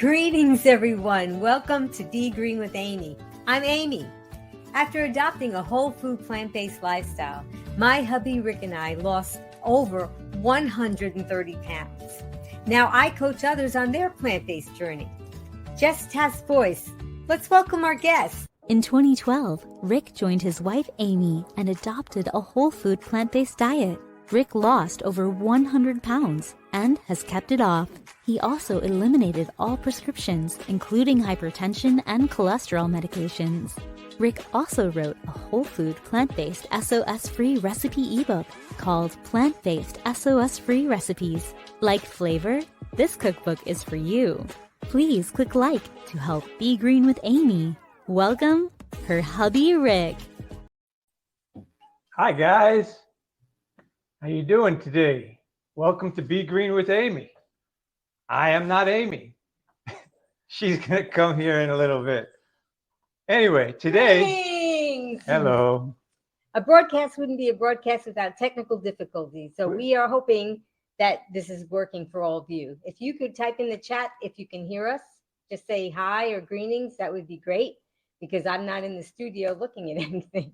Greetings, everyone. Welcome to Be Green with Amy. I'm Amy. After adopting a whole food plant-based lifestyle, my hubby Rick and I lost over 130 pounds. Now I coach others on their plant-based journey. Just Task Voice. Let's welcome our guest. In 2012, Rick joined his wife Amy and adopted a whole food plant-based diet. Rick lost over 100 pounds and has kept it off. He also eliminated all prescriptions, including hypertension and cholesterol medications. Rick also wrote a whole food plant-based SOS-Free recipe ebook called Plant-Based SOS-Free Recipes. Like flavor? This cookbook is for you. Please click like to help Be Green with Amy. Welcome, her hubby Rick. Hi guys, how you doing today? Welcome to Be Green with Amy. I am not Amy. She's gonna come here in a little bit. Anyway, today, Greetings. hello. A broadcast wouldn't be a broadcast without technical difficulties. So we are hoping that this is working for all of you. If you could type in the chat, if you can hear us, just say hi or greetings, that would be great, because I'm not in the studio looking at anything.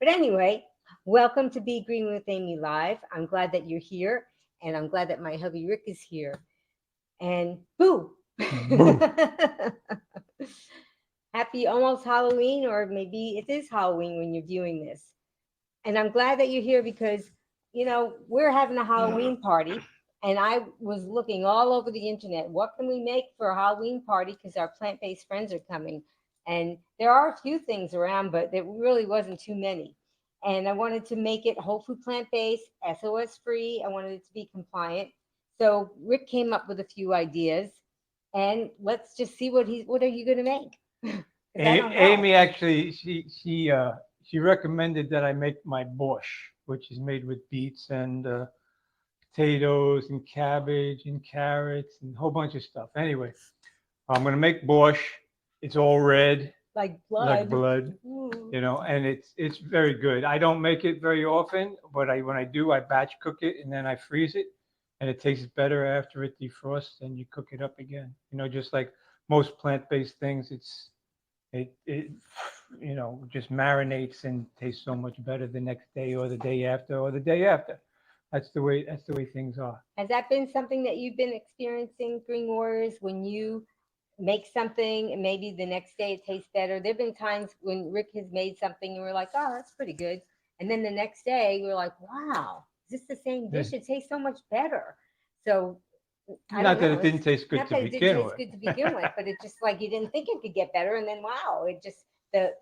But anyway, welcome to Be Green with Amy Live. I'm glad that you're here, and I'm glad that my hubby Rick is here. And boo! Boo. Happy almost Halloween, or maybe it is Halloween when you're viewing this. And I'm glad that you're here because, you know, we're having a Halloween party, and I was looking all over the internet. What can we make for a Halloween party? Because our plant-based friends are coming. And there are a few things around, but there really wasn't too many. And I wanted to make it whole food plant-based, SOS-free. I wanted it to be compliant. So Rick came up with a few ideas, and let's just see what are you going to make? Amy actually, she recommended that I make my borscht, which is made with beets and potatoes and cabbage and carrots and a whole bunch of stuff. Anyway, I'm gonna make borscht. It's all red, like blood. like blood, you know, and it's very good. I don't make it very often, but when I do, I batch cook it and then I freeze it, and it tastes better after it defrosts and you cook it up again. You know, just like most plant-based things, it you know, just marinates and tastes so much better the next day or the day after or the day after. That's the way things are. Has that been something that you've been experiencing, Green Warriors, when you make something and maybe the next day it tastes better? There've been times when Rick has made something and we're like, oh, that's pretty good. And then the next day we're like, wow, is this the same dish? It tastes so much better. So not that it didn't taste good to begin with. Good to begin with, but it's just like you didn't think it could get better, and then wow, it just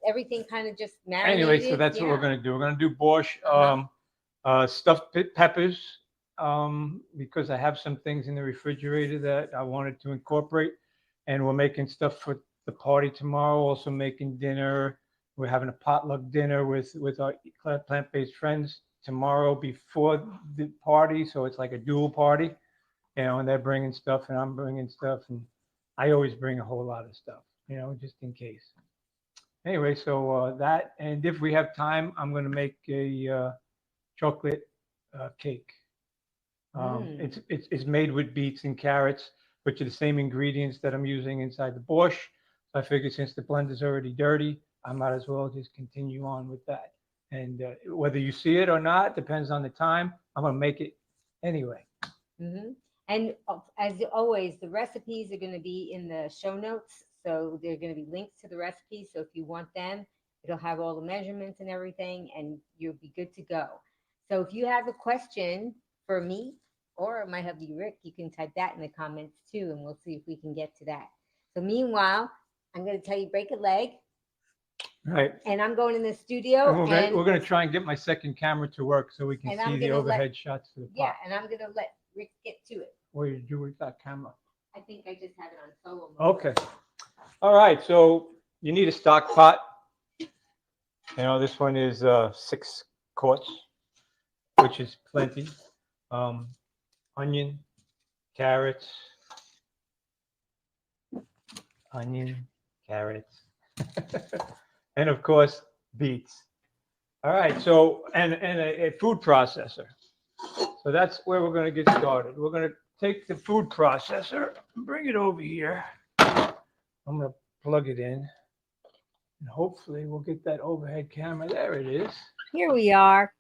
everything kind of just marinated. Anyway, so that's what we're gonna do. We're gonna do borscht, stuffed peppers, because I have some things in the refrigerator that I wanted to incorporate, and we're making stuff for the party tomorrow. Also making dinner. We're having a potluck dinner with our plant-based friends tomorrow before the party, so it's like a dual party. You know, and they're bringing stuff and I'm bringing stuff, and I always bring a whole lot of stuff, you know, just in case. Anyway, so that, and if we have time, I'm going to make a chocolate cake. It's made with beets and carrots, which are the same ingredients that I'm using inside the borscht. So I figured since the blender's already dirty, I might as well just continue on with that. And whether you see it or not, depends on the time. I'm going to make it anyway. Mm-hmm. And as always, the recipes are going to be in the show notes. So they're going to be links to the recipes. So if you want them, it'll have all the measurements and everything, and you'll be good to go. So if you have a question for me or my hubby Rick, you can type that in the comments too, and we'll see if we can get to that. So meanwhile, I'm going to tell you break a leg. Right. And I'm going in the studio. And we're going to try and get my second camera to work so we can see the overhead shots of the pot. Yeah, and I'm going to let Rick get to it. What did you do with that camera? I think I just have it on solo mode. Okay. All right. So you need a stock pot. You know, this one is 6 quarts, which is plenty. Onion, carrots, and of course, beets. All right. So, and a food processor. So that's where we're going to get started. We're going to take the food processor and bring it over here. I'm going to plug it in. And hopefully we'll get that overhead camera. There it is. Here we are.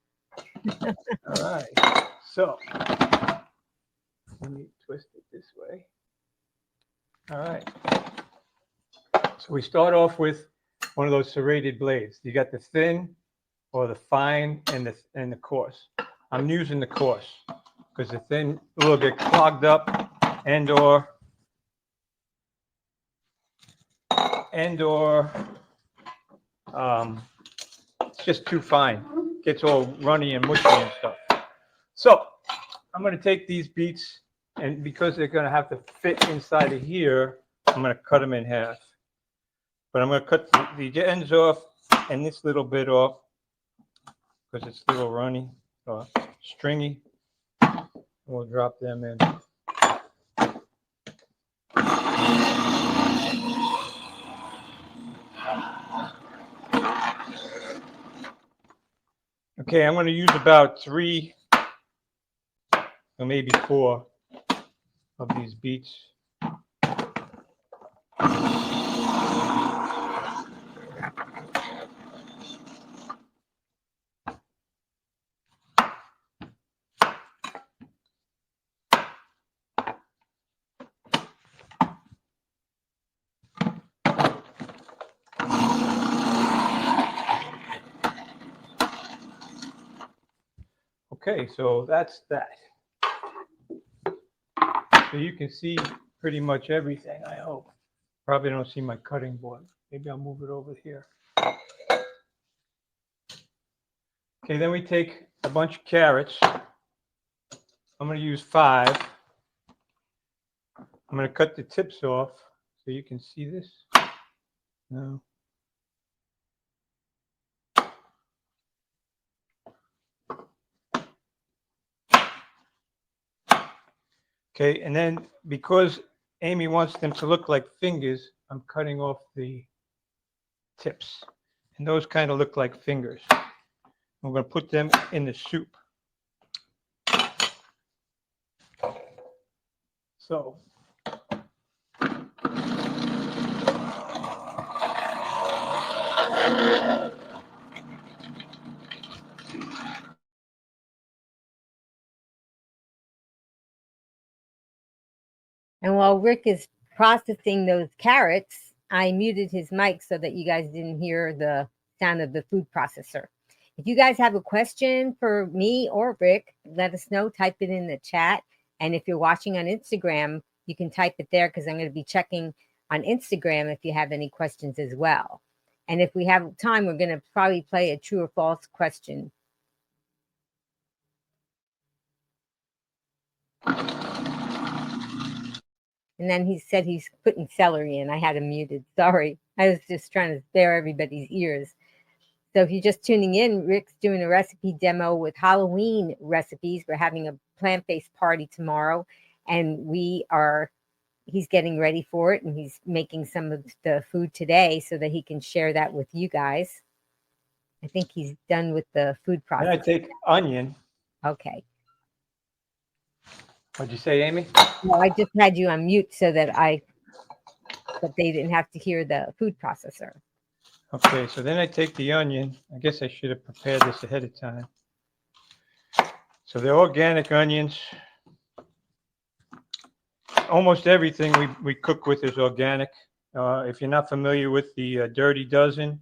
All right. So let me twist it this way. All right. So we start off with one of those serrated blades. You got the thin or the fine and the coarse. I'm using the coarse because the thin will get clogged up and or it's just too fine. Gets all runny and mushy and stuff. So I'm going to take these beets, and because they're going to have to fit inside of here, I'm going to cut them in half. But I'm going to cut the ends off and this little bit off because it's a little runny or stringy. We'll drop them in. Okay, I'm going to use about 3 or maybe 4 of these beets. Okay, so that's that. So you can see pretty much everything, I hope. Probably don't see my cutting board. Maybe I'll move it over here. Okay, then we take a bunch of carrots. I'm going to use 5. I'm going to cut the tips off so you can see this. No. Okay, and then because Amy wants them to look like fingers, I'm cutting off the tips. And those kind of look like fingers. I'm going to put them in the soup. So And while Rick is processing those carrots, I muted his mic so that you guys didn't hear the sound of the food processor. If you guys have a question for me or Rick, let us know. Type it in the chat. And if you're watching on Instagram, you can type it there because I'm going to be checking on Instagram if you have any questions as well. And if we have time, we're going to probably play a true or false question. And then he said he's putting celery in. I had him muted. Sorry. I was just trying to spare everybody's ears. So if you're just tuning in, Rick's doing a recipe demo with Halloween recipes. We're having a plant-based party tomorrow, and he's getting ready for it, and he's making some of the food today so that he can share that with you guys. I think he's done with the food process. then I take onion. Okay. What'd you say, Amy? No, I just had you on mute so that they didn't have to hear the food processor. Okay, so then I take the onion. I guess I should have prepared this ahead of time. So they're organic onions. Almost everything we cook with is organic. If you're not familiar with the Dirty Dozen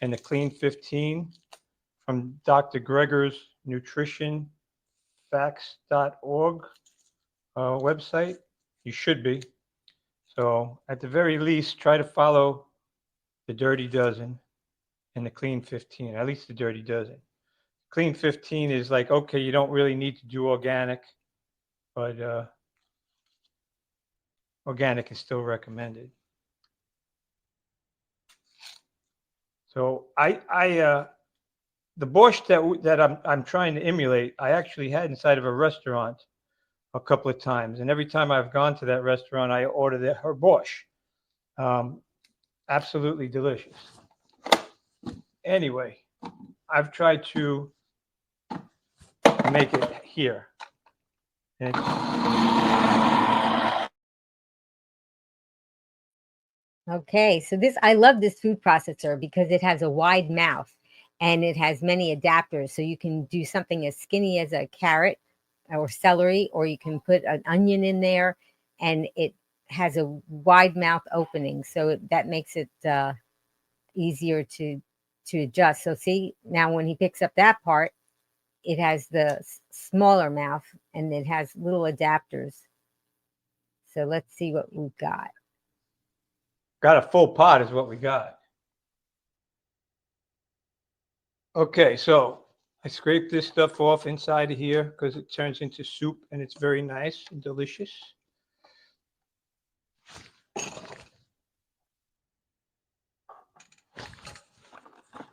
and the Clean 15 from Dr. Greger's nutritionfacts.org website, you should be. So at the very least, try to follow the Dirty Dozen and the Clean 15, at least the Dirty Dozen. Clean 15 is like, okay, you don't really need to do organic, but organic is still recommended. So the borscht that I'm trying to emulate, I actually had inside of a restaurant a couple of times, and every time I've gone to that restaurant, I ordered her borscht. Absolutely delicious. Anyway, I've tried to make it here. And Okay, so I love this food processor because it has a wide mouth and it has many adapters. So you can do something as skinny as a carrot or celery, or you can put an onion in there, and it has a wide mouth opening. So that makes it easier to adjust. So see, now when he picks up that part, it has the smaller mouth and it has little adapters. So let's see what we've got. Got a full pot is what we got. Okay, so I scraped this stuff off inside of here because it turns into soup and it's very nice and delicious.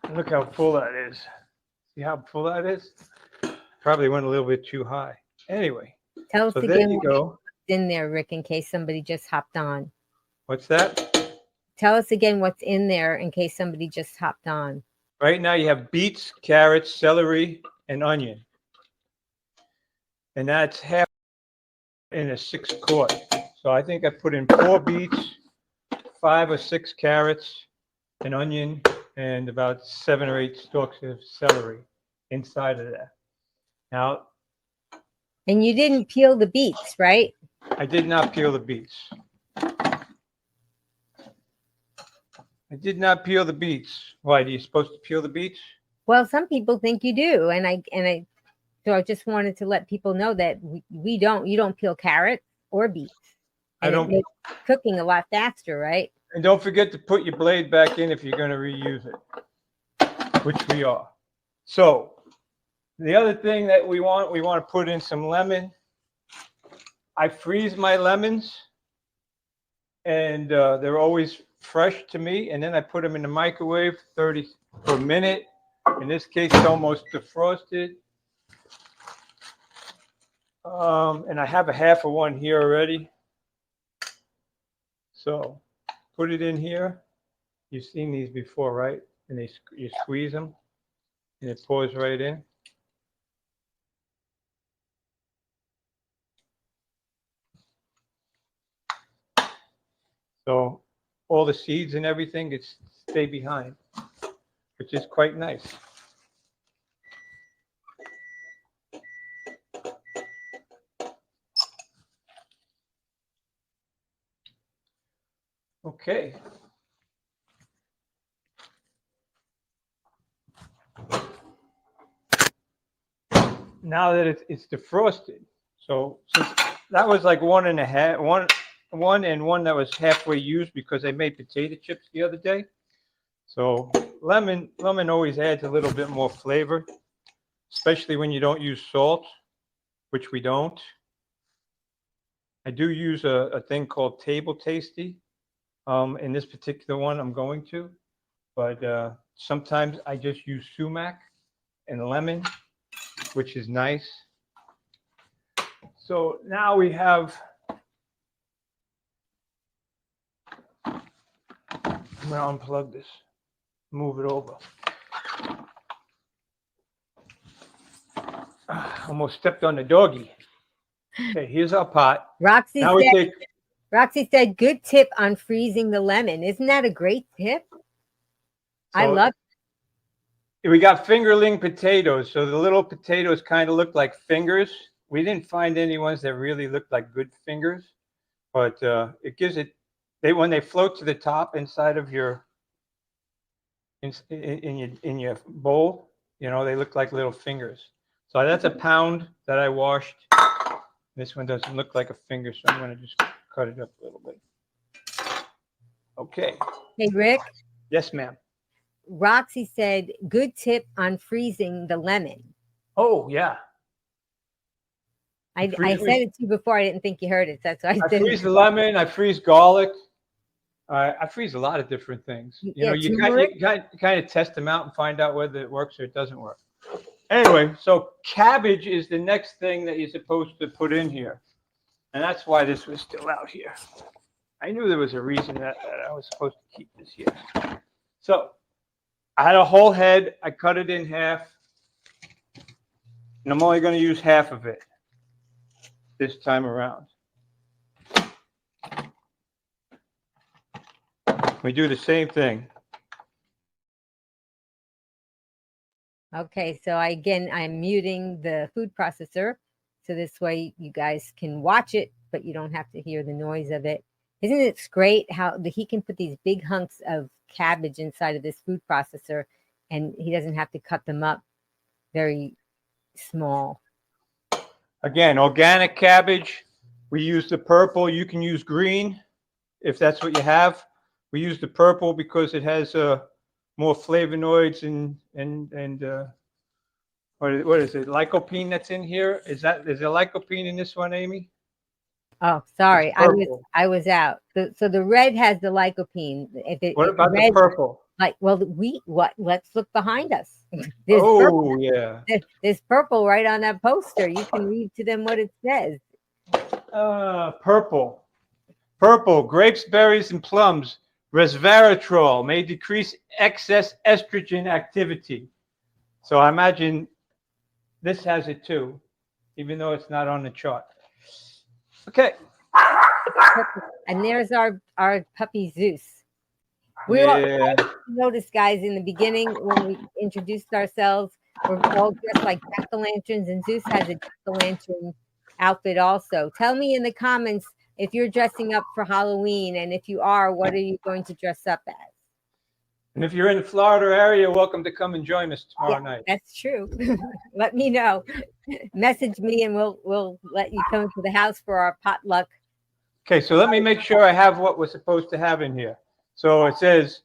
And look how full that is. See how full that is? Probably went a little bit too high. Anyway, Tell us so there again you what's go. in there, Rick, in case somebody just hopped on. What's that? Tell us again what's in there in case somebody just hopped on. Right now you have beets, carrots, celery, and onion. And that's half in a 6 quart. So I think I put in 4 beets, 5 or 6 carrots, an onion, and about 7 or 8 stalks of celery inside of that. Now, And you didn't peel the beets, right? I did not peel the beets. I did not peel the beets. Why, are you supposed to peel the beets? Well, some people think you do, so I just wanted to let people know that we don't. You don't peel carrots or beets, I and it don't. makes cooking a lot faster, right? And don't forget to put your blade back in if you're going to reuse it, which we are. So the other thing that we want to put in some lemon. I freeze my lemons, and they're always fresh to me. And then I put them in the microwave 30 for a minute. In this case, it's almost defrosted. And I have a half of one here already. So put it in here. You've seen these before, right? And you squeeze them, and it pours right in. So all the seeds and everything stay behind, which is quite nice. Okay. Now that it's defrosted, so since that was like 1.5, one and one that was halfway used because I made potato chips the other day. So lemon always adds a little bit more flavor, especially when you don't use salt, which we don't. I do use a thing called Table Tasty. In this particular one, I'm going to, but sometimes I just use sumac and lemon, which is nice. So now we have, I'm going to unplug this, move it over. Almost stepped on the doggy. Okay, here's our pot. Roxy Now we take. Roxy said, "Good tip on freezing the lemon." Isn't that a great tip? I love it. We got fingerling potatoes. So the little potatoes kind of look like fingers. We didn't find any ones that really looked like good fingers, but it gives it. When they float to the top inside of your in your bowl, you know, they look like little fingers. So that's a pound that I washed. This one doesn't look like a finger, so I'm going to just cut it up a little bit. Okay. Hey, Rick. Yes, ma'am. Roxy said, "Good tip on freezing the lemon." Oh, yeah. I said it to you before. I didn't think you heard it. That's why I said freeze the lemon. I freeze garlic. I freeze a lot of different things. You know, you kind of test them out and find out whether it works or it doesn't work. Anyway, so cabbage is the next thing that you're supposed to put in here. And that's why this was still out here. I knew there was a reason that I was supposed to keep this here. So I had a whole head. I cut it in half. And I'm only going to use half of it this time around. we do the same thing. Okay, so I'm muting the food processor, so this way you guys can watch it, but you don't have to hear the noise of it. Isn't it great how he can put these big hunks of cabbage inside of this food processor, and he doesn't have to cut them up very small. Again, organic cabbage. We use the purple. You can use green if that's what you have. We use the purple because it has more flavonoids and what is it? Lycopene that's in here. Is there lycopene in this one, Amy? Oh, sorry, purple. I was out. So the red has the lycopene. What about the purple? Let's look behind us. Oh, yeah. There's purple right on that poster. You can read to them what it says. Purple. Purple, grapes, berries, and plums. Resveratrol may decrease excess estrogen activity. So I imagine this has it too, even though it's not on the chart. Okay. And there's our puppy Zeus. Yeah. Notice, guys, in the beginning when we introduced ourselves, we're all dressed like jack-o'-lanterns, and Zeus has a jack-o'-lantern outfit also. Tell me in the comments if you're dressing up for Halloween, and if you are, what are you going to dress up as? And if you're in the Florida area, welcome to come and join us tomorrow night. That's true. Let me know. Message me, and we'll let you come to the house for our potluck. Okay, so let me make sure I have what we're supposed to have in here. So it says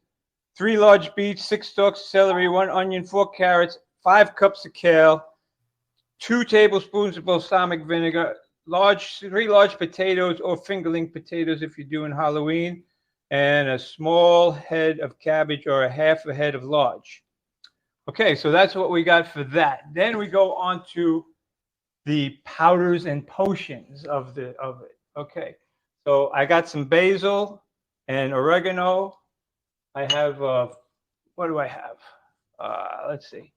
3 large beets, 6 stalks of celery, 1 onion, 4 carrots, 5 cups of kale, 2 tablespoons of balsamic vinegar, 3 large potatoes or fingerling potatoes if you're doing Halloween, and a small head of cabbage or a half a head of large. Okay, so that's what we got for that. Then we go on to the powders and potions of it. Okay, so I got some basil and oregano. I have, what do I have? Let's see.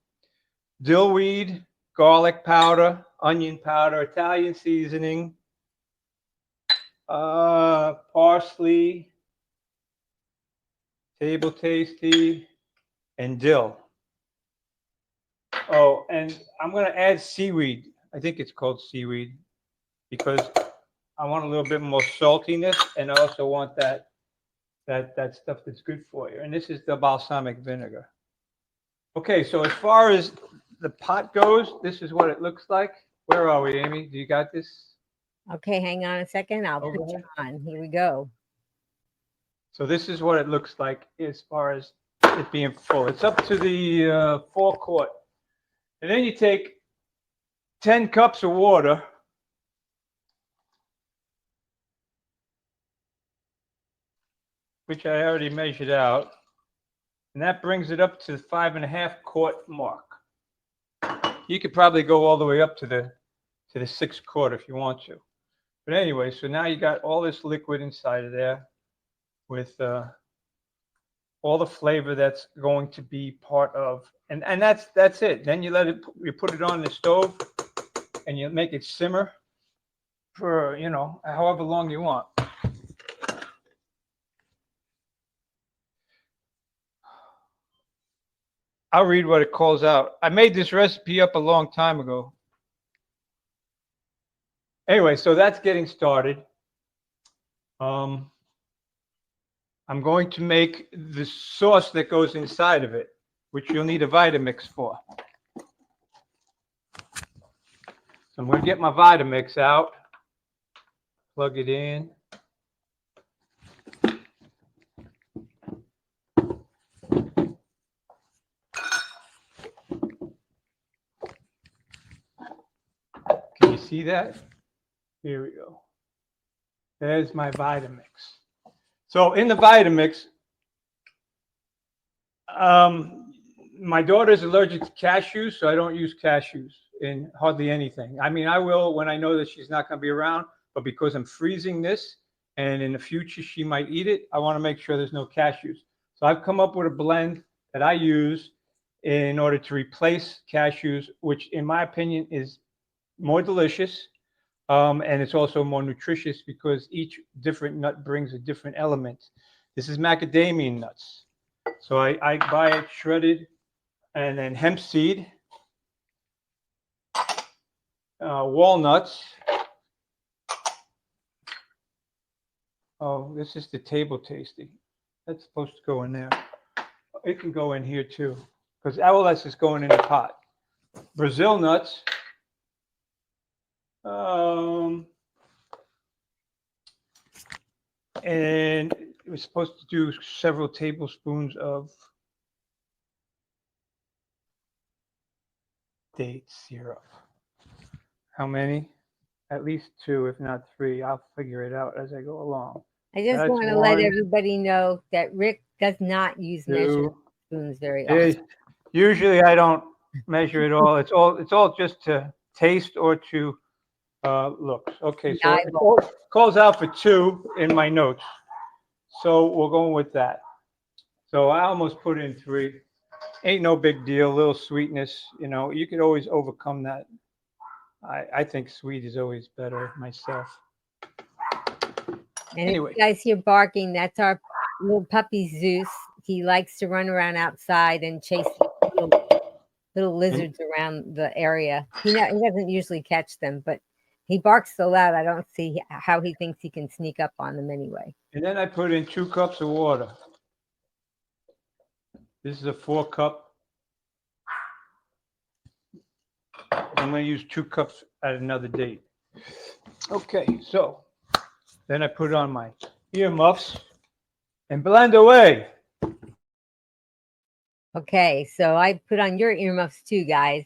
Dillweed, garlic powder, onion powder, Italian seasoning, parsley, table tasty, and dill. Oh, and I'm going to add seaweed. I think it's called seaweed because I want a little bit more saltiness, and I also want that stuff that's good for you. And this is the balsamic vinegar. Okay, so as far as the pot goes, this is what it looks like. Where are we, Amy? Do you got this? Okay, hang on a second. I'll put you on. Here we go. So this is what it looks like as far as it being full. It's up to the 4 quart. And then you take 10 cups of water. Which I already measured out. And that brings it up to the 5.5 quart mark. You could probably go all the way up to the 6 quart if you want to. But anyway, so now you got all this liquid inside of there with all the flavor that's going to be part of, and that's it. Then you put it on the stove and you make it simmer for, however long you want. I'll read what it calls out. I made this recipe up a long time ago. Anyway, so that's getting started. I'm going to make the sauce that goes inside of it, which you'll need a Vitamix for. So I'm going to get my Vitamix out, plug it in. Can you see that? Here we go. There's my Vitamix. So in the Vitamix, my daughter's allergic to cashews, so I don't use cashews in hardly anything. I mean, I will when I know that she's not going to be around, but because I'm freezing this and in the future she might eat it, I want to make sure there's no cashews. So I've come up with a blend that I use in order to replace cashews, which in my opinion is more delicious. And it's also more nutritious because each different nut brings a different element. This is macadamia nuts. So I buy it shredded, and then hemp seed, walnuts. Oh, this is the table tasty. That's supposed to go in there. It can go in here too, because all this is going in the pot. Brazil nuts. And it was supposed to do several tablespoons of date syrup. How many? At least 2, if not 3. I'll figure it out as I go along. I just want to let everybody know that Rick does not use measuring spoons very often. Usually I don't measure it all. It's all just to taste or to looks. Okay, so it calls out for 2 in my notes. So we're going with that. So I almost put in 3. Ain't no big deal. A little sweetness, you know, you could always overcome that. I think sweet is always better myself. And anyway, if you guys hear barking, that's our little puppy Zeus. He likes to run around outside and chase little lizards around the area. He doesn't usually catch them, but he barks so loud, I don't see how he thinks he can sneak up on them anyway. And then I put in 2 cups of water. This is a 4 cup. I'm going to use 2 cups at another date. Okay, so then I put on my earmuffs and blend away. Okay, so I put on your earmuffs too, guys,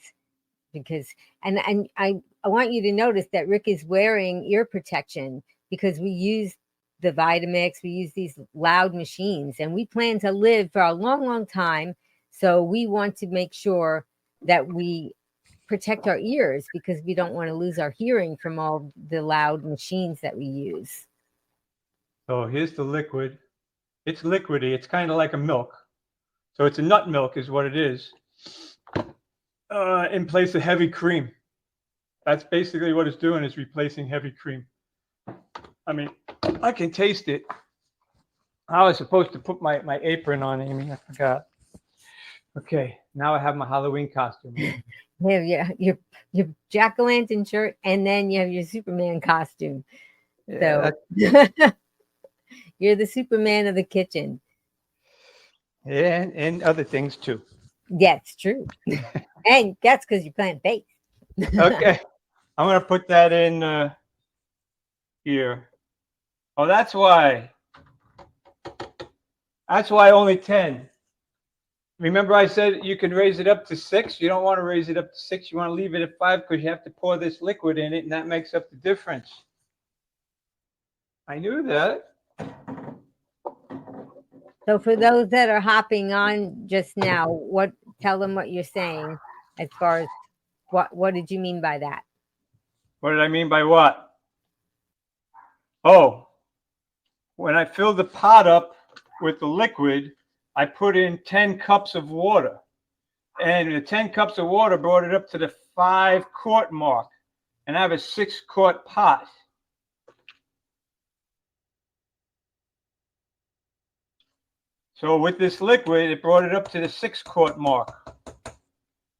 because and I want you to notice that Rick is wearing ear protection because we use the Vitamix, we use these loud machines, and we plan to live for a long, long time. So we want to make sure that we protect our ears because we don't want to lose our hearing from all the loud machines that we use. So here's the liquid. It's liquidy. It's kind of like a milk. So it's a nut milk is what it is, in place of heavy cream. That's basically what it's doing, is replacing heavy cream. I mean, I can taste it. I was supposed to put my apron on, Amy. I forgot. Okay, now I have my Halloween costume. You have your jack-o'-lantern shirt, and then you have your Superman costume. Yeah, so you're the Superman of the kitchen. And other things too. Yeah, it's true. And that's because you're plant-based. Okay, I'm going to put that in here. Oh, that's why. That's why only 10. Remember I said you can raise it up to 6? You don't want to raise it up to 6. You want to leave it at 5 because you have to pour this liquid in it, and that makes up the difference. I knew that. So for those that are hopping on just now, tell them what you're saying as far as what did you mean by that? What did I mean by what? Oh, when I filled the pot up with the liquid, I put in 10 cups of water. And the 10 cups of water brought it up to the 5-quart mark. And I have a 6-quart pot. So with this liquid, it brought it up to the 6-quart mark.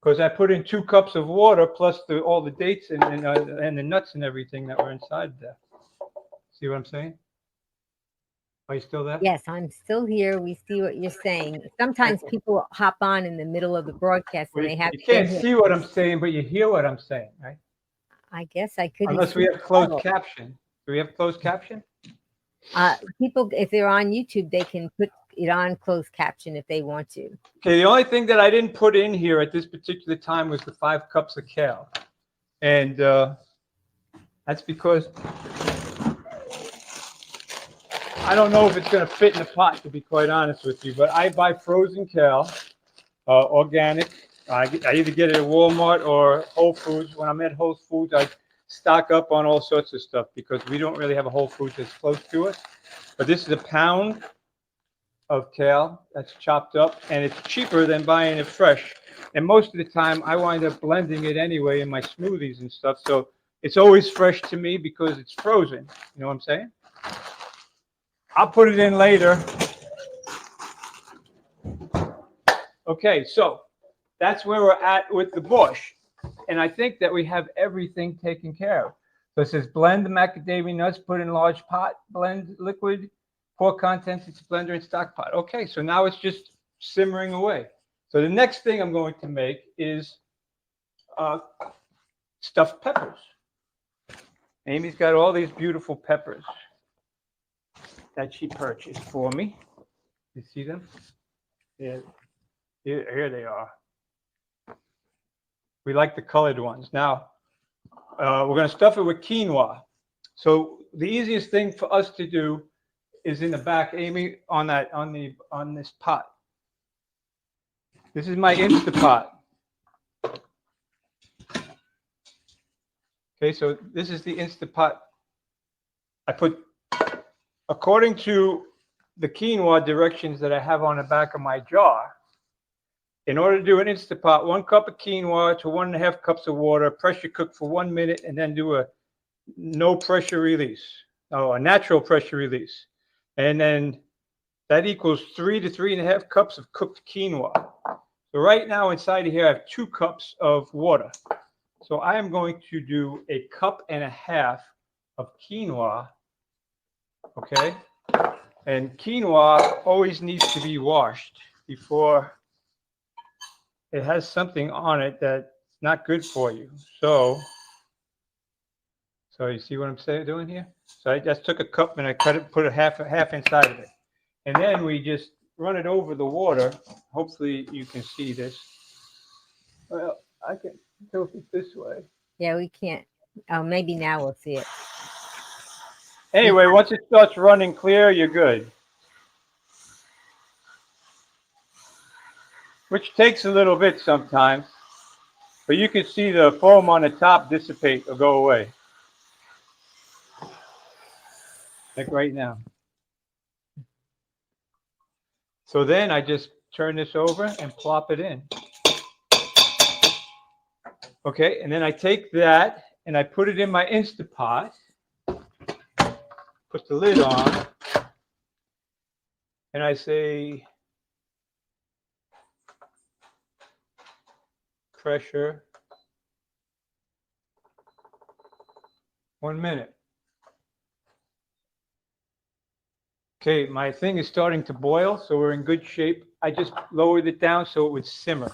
Because I put in 2 cups of water plus all the dates and the nuts and everything that were inside there. See what I'm saying? Are you still there? Yes, I'm still here. We see what you're saying. Sometimes people hop on in the middle of the broadcast and they have. You can't see what I'm saying, but you hear what I'm saying, right? I guess I could. Unless we have closed caption. Do we have closed caption? People, if they're on YouTube, they can put it on closed caption if they want to. Okay, the only thing that I didn't put in here at this particular time was the 5 cups of kale. And that's because I don't know if it's going to fit in the pot, to be quite honest with you, but I buy frozen kale, organic. I either get it at Walmart or Whole Foods. When I'm at Whole Foods, I stock up on all sorts of stuff because we don't really have a Whole Foods that's close to us. But this is a pound of kale that's chopped up, and it's cheaper than buying it fresh. And most of the time, I wind up blending it anyway in my smoothies and stuff. So it's always fresh to me because it's frozen. You know what I'm saying? I'll put it in later Okay, so that's where we're at with the bush. And I think that we have everything taken care of. So it says blend the macadamia nuts, put in large pot, blend liquid, pour contents into blender and stock pot. Okay, so now it's just simmering away. So the next thing I'm going to make is stuffed peppers. Amy's got all these beautiful peppers that she purchased for me. You see them? Yeah, here they are. We like the colored ones. Now, we're going to stuff it with quinoa. So the easiest thing for us to do is in the back, Amy, on this pot. This is my Instapot. Okay, so this is the Instapot. I put, according to the quinoa directions that I have on the back of my jar, in order to do an Instapot, 1 cup of quinoa to 1.5 cups of water, pressure cook for 1 minute, and then do a no pressure release. Oh, a natural pressure release. And then that equals 3 to 3.5 cups of cooked quinoa. So right now inside of here, I have 2 cups of water. So I am going to do 1.5 cups of quinoa, okay? And quinoa always needs to be washed before it has something on it that's not good for you. So you see what I'm doing here? So I just took a cup and I cut it, put a half inside of it. And then we just run it over the water. Hopefully you can see this. Well, I can tilt it this way. Yeah, we can't. Oh, maybe now we'll see it. Anyway, once it starts running clear, you're good. Which takes a little bit sometimes. But you can see the foam on the top dissipate or go away. Like right now. So then I just turn this over and plop it in. Okay, and then I take that and I put it in my Instapot. Put the lid on. And I say, pressure, 1 minute. Okay, my thing is starting to boil, so we're in good shape. I just lowered it down so it would simmer.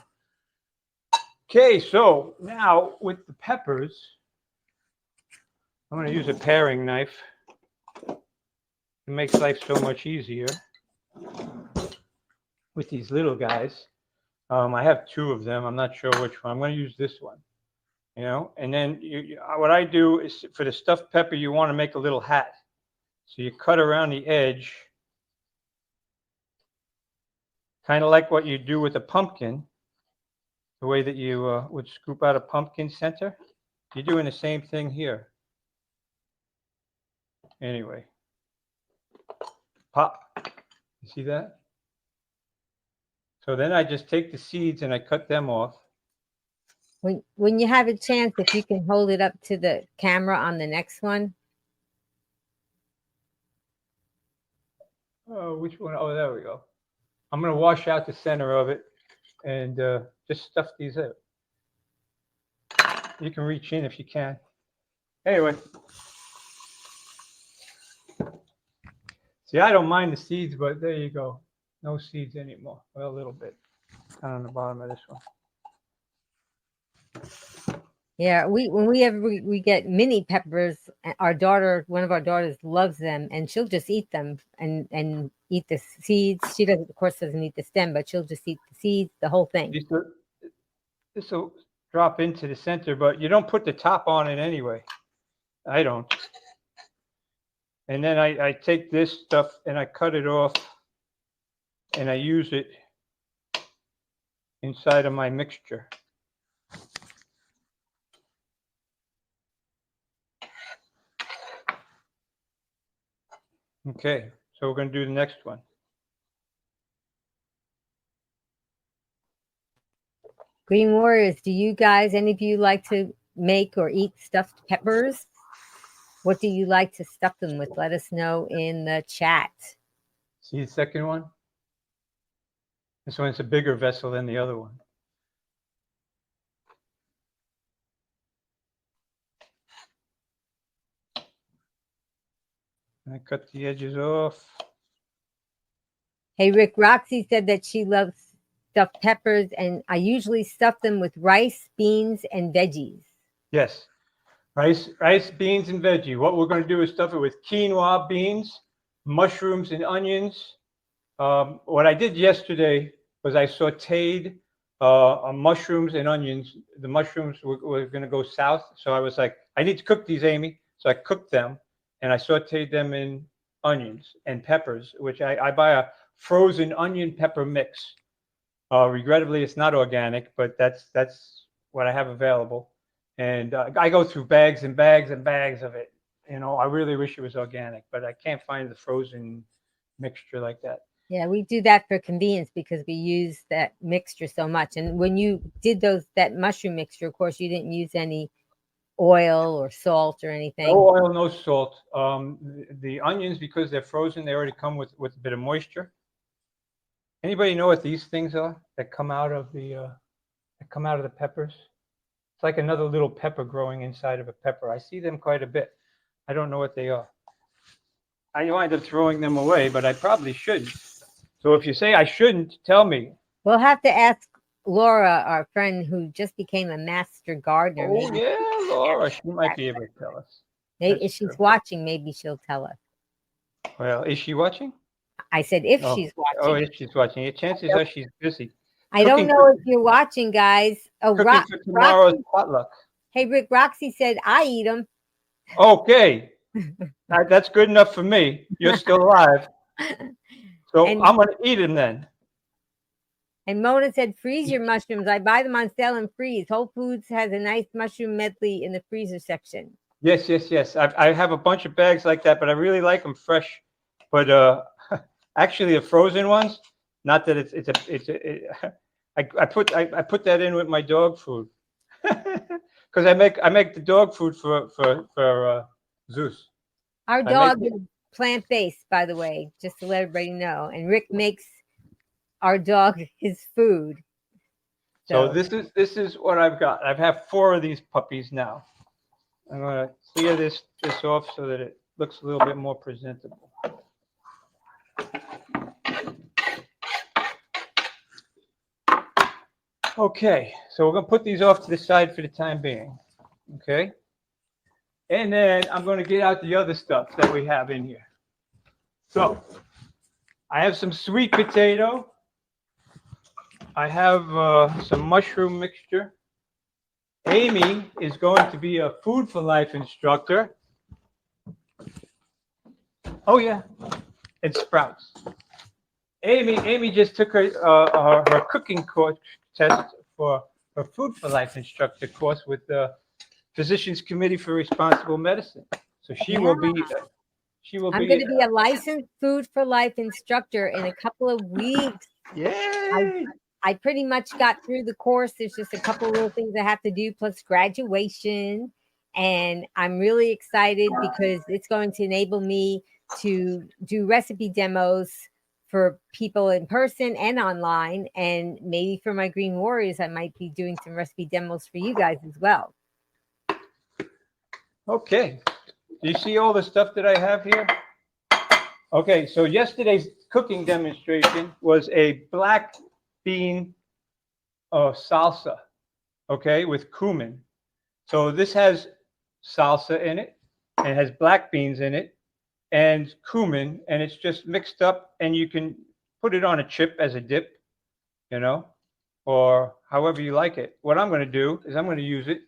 Okay, so now with the peppers, I'm going to use a paring knife. It makes life so much easier with these little guys. I have 2 of them. I'm not sure which one. I'm going to use this one. You know, and then what I do is for the stuffed pepper, you want to make a little hat. So you cut around the edge, kind of like what you do with a pumpkin, the way that you would scoop out a pumpkin center. You're doing the same thing here. Anyway, pop. You see that? So then I just take the seeds and I cut them off. When you have a chance, if you can hold it up to the camera on the next one. Oh, which one? Oh, there we go. I'm going to wash out the center of it and just stuff these out. You can reach in if you can. Anyway. See, I don't mind the seeds, but there you go. No seeds anymore. Well, a little bit. Kind of on the bottom of this one. Yeah, when we get mini peppers, our daughter, one of our daughters loves them, and she'll just eat them and eat the seeds. She doesn't, of course, doesn't eat the stem, but she'll just eat the seeds, the whole thing. This will drop into the center, but you don't put the top on it anyway. I don't. And then I take this stuff and I cut it off and I use it inside of my mixture. Okay, so we're going to do the next one. Green Warriors, do you guys, any of you like to make or eat stuffed peppers? What do you like to stuff them with? Let us know in the chat. See the second one? This one's a bigger vessel than the other one. I cut the edges off. Hey, Rick, Roxy said that she loves stuffed peppers, and I usually stuff them with rice, beans, and veggies. Yes, rice, beans, and veggie. What we're going to do is stuff it with quinoa, beans, mushrooms, and onions. What I did yesterday was I sauteed mushrooms and onions. The mushrooms were going to go south, so I was like, I need to cook these, Amy. So I cooked them, and I sauteed them in onions and peppers, which I buy a frozen onion pepper mix. Regrettably, it's not organic, but that's what I have available. And I go through bags and bags and bags of it. You know, I really wish it was organic, but I can't find the frozen mixture like that. Yeah, we do that for convenience because we use that mixture so much. And when you did that mushroom mixture, of course, you didn't use any oil or salt or anything. No oil, no salt. The onions, because they're frozen, they already come with a bit of moisture. Anybody know what these things are that come out of the peppers? It's like another little pepper growing inside of a pepper. I see them quite a bit. I don't know what they are. I wind up throwing them away, but I probably shouldn't. So if you say I shouldn't, tell me. We'll have to ask Laura, our friend who just became a master gardener. Oh, maybe. Yeah, Laura. She might be able to tell us. Maybe if she's watching, maybe she'll tell us. Well, is she watching? I said if she's watching. Oh, if she's watching. Chances are she's busy. I don't know if you're watching, guys. Oh, cooking for tomorrow's potluck. Hey, Rick, Roxy said I eat them. Okay. That's good enough for me. You're still alive. So I'm going to eat them then. And Mona said, freeze your mushrooms. I buy them on sale and freeze. Whole Foods has a nice mushroom medley in the freezer section. Yes. I have a bunch of bags like that, but I really like them fresh. But actually, the frozen ones, not that I put that in with my dog food because I make the dog food for Zeus. Our dog is plant-based, by the way, just to let everybody know. And Rick makes our dog his food. So this is what I've got. I have 4 of these puppies now. I'm going to clear this off so that it looks a little bit more presentable. Okay, so we're going to put these off to the side for the time being. Okay. And then I'm going to get out the other stuff that we have in here. So I have some sweet potato. I have some mushroom mixture. Amy is going to be a Food for Life instructor. Oh, yeah. And sprouts. Amy just took her cooking course test for her Food for Life instructor course with the Physicians Committee for Responsible Medicine. So she will be. I'm going to be a licensed Food for Life instructor in a couple of weeks. Yay! I pretty much got through the course. There's just a couple of little things I have to do, plus graduation. And I'm really excited because it's going to enable me to do recipe demos for people in person and online. And maybe for my Green Warriors, I might be doing some recipe demos for you guys as well. Okay. Do you see all the stuff that I have here? Okay, so yesterday's cooking demonstration was a black bean salsa, okay, with cumin. So this has salsa in it, and it has black beans in it, and cumin, and it's just mixed up, and you can put it on a chip as a dip, you know, or however you like it. What I'm going to do is I'm going to use it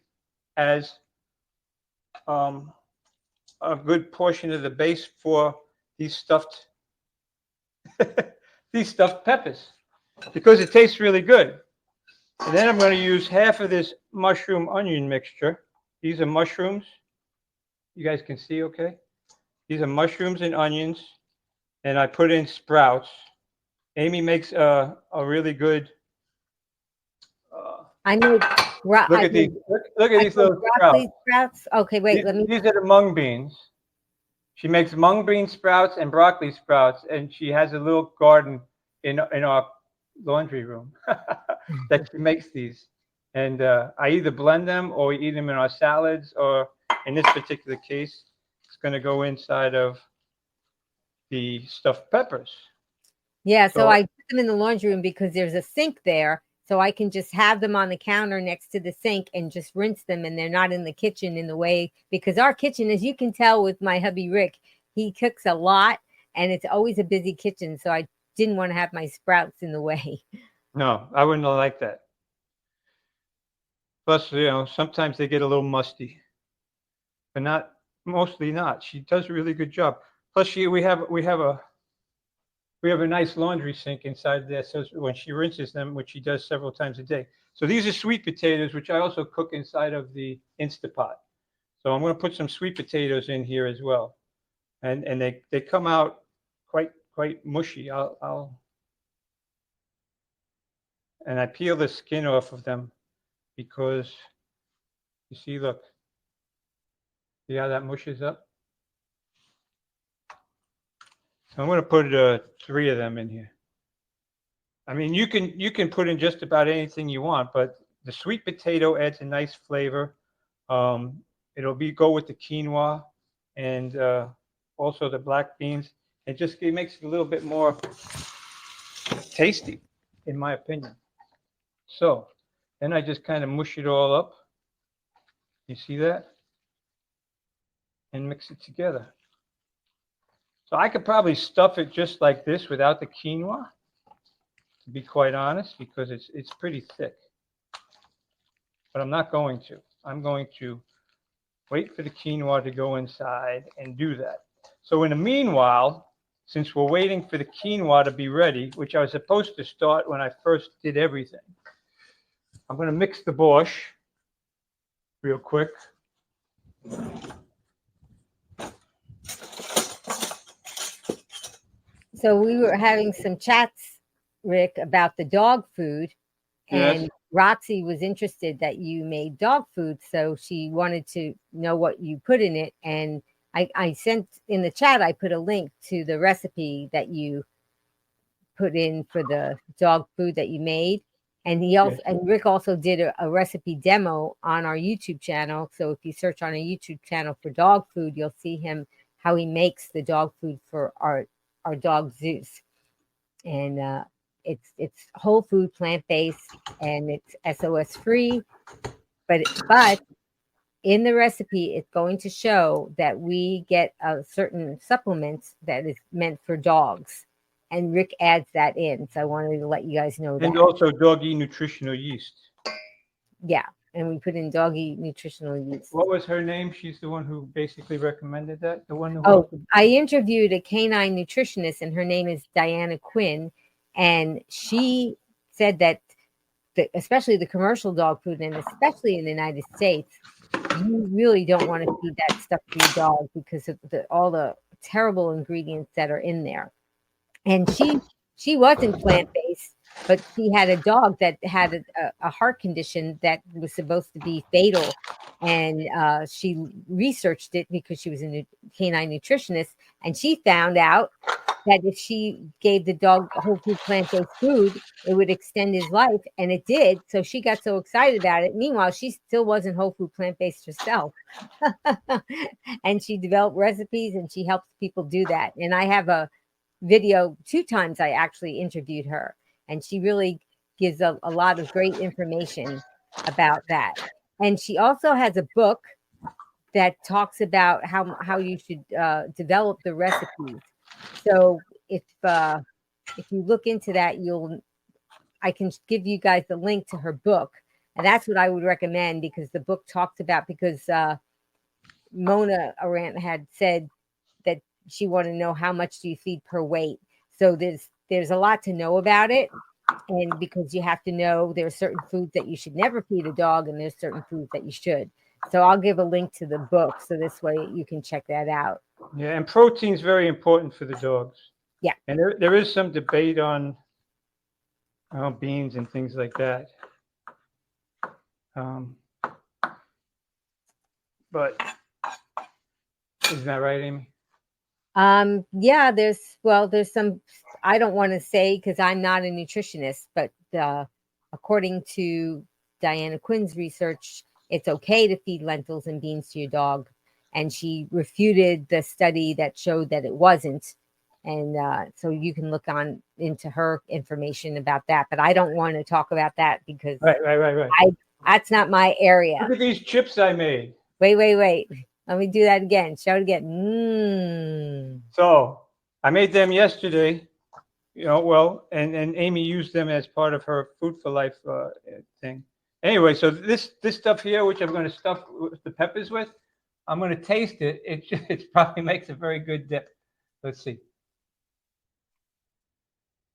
as a good portion of the base for these stuffed peppers because it tastes really good. And then I'm going to use half of this mushroom onion mixture. These are mushrooms. You guys can see, okay? These are mushrooms and onions, and I put in sprouts. Amy makes a really good. I made. Look at these. Look at these little sprouts. Okay, wait. These are the mung beans. She makes mung bean sprouts and broccoli sprouts, and she has a little garden in our laundry room that she makes these. And I either blend them or we eat them in our salads, or in this particular case, it's going to go inside of the stuffed peppers. Yeah, so So I put them in the laundry room because there's a sink there, so I can just have them on the counter next to the sink and just rinse them, and they're not in the kitchen in the way, because our kitchen, as you can tell with my hubby Rick, he cooks a lot and it's always a busy kitchen, so I didn't want to have my sprouts in the way. no, I wouldn't like that. Plus, sometimes they get a little musty, but not mostly not. She does a really good job. Plus, we have a nice laundry sink inside there. So when she rinses them, which she does several times a day. So these are sweet potatoes, which I also cook inside of the Instapot. So I'm going to put some sweet potatoes in here as well, and they come out quite mushy. And I peel the skin off of them because you see, look, see how that mushes up. So I'm going to put 3 of them in here. I mean, you can put in just about anything you want, but the sweet potato adds a nice flavor. It'll go with the quinoa and also the black beans. It makes it a little bit more tasty, in my opinion. So then I just kind of mush it all up. You see that? And mix it together. So I could probably stuff it just like this without the quinoa, to be quite honest, because it's pretty thick. But I'm not going to. I'm going to wait for the quinoa to go inside and do that. So in the meanwhile, since we're waiting for the quinoa to be ready, which I was supposed to start when I first did everything, I'm going to mix the borscht real quick. So we were having some chats, Rick, about the dog food, and Yes. Roxy was interested that you made dog food, so she wanted to know what you put in it. And I sent in the chat, I put a link to the recipe that you put in for the dog food that you made. And Yes. and Rick also did a recipe demo on our YouTube channel. So if you search on a YouTube channel for dog food, you'll see how he makes the dog food for our dog Zeus. And it's whole food, plant-based, and it's SOS-free. But in the recipe, it's going to show that we get a certain supplements that is meant for dogs. And Rick adds that in. So I wanted to let you guys know And that. also doggy nutritional yeast. Yeah. And we put in doggy nutritional yeast. What was her name? She's the one who basically recommended that. The one who. Oh, I interviewed a canine nutritionist, and her name is Diana Quinn. And she said that especially the commercial dog food, and especially in the United States, you really don't want to feed that stuff to your dog because of all the terrible ingredients that are in there. And she wasn't plant-based, but she had a dog that had a heart condition that was supposed to be fatal. And she researched it because she was a canine nutritionist, and she found out that if she gave the dog whole food plant-based food, it would extend his life, and it did. So she got so excited about it. Meanwhile, she still wasn't whole food plant-based herself. And she developed recipes, and she helps people do that. And I have a video 2 times I actually interviewed her, and she really gives a lot of great information about that. And she also has a book that talks about how you should develop the recipes. So if you look into that, I can give you guys the link to her book, and that's what I would recommend, because the book talks about, because Mona Arant had said that she wanted to know how much do you feed per weight. So there's a lot to know about it, and because you have to know there are certain foods that you should never feed a dog, and there's certain foods that you should. So I'll give a link to the book, so this way you can check that out. Yeah, and protein is very important for the dogs. Yeah. And there is some debate on beans and things like that. But isn't that right, Amy? Yeah, there's some, I don't want to say because I'm not a nutritionist, but according to Diana Quinn's research, it's okay to feed lentils and beans to your dog. And she refuted the study that showed that it wasn't. And so you can look on into her information about that. But I don't want to talk about that because Right. that's not my area. Look at these chips I made. Wait. Let me do that again. Show it again. So I made them yesterday, well, and Amy used them as part of her Food for Life thing. Anyway, so this stuff here, which I'm going to stuff the peppers with, I'm going to taste it. It probably makes a very good dip. Let's see.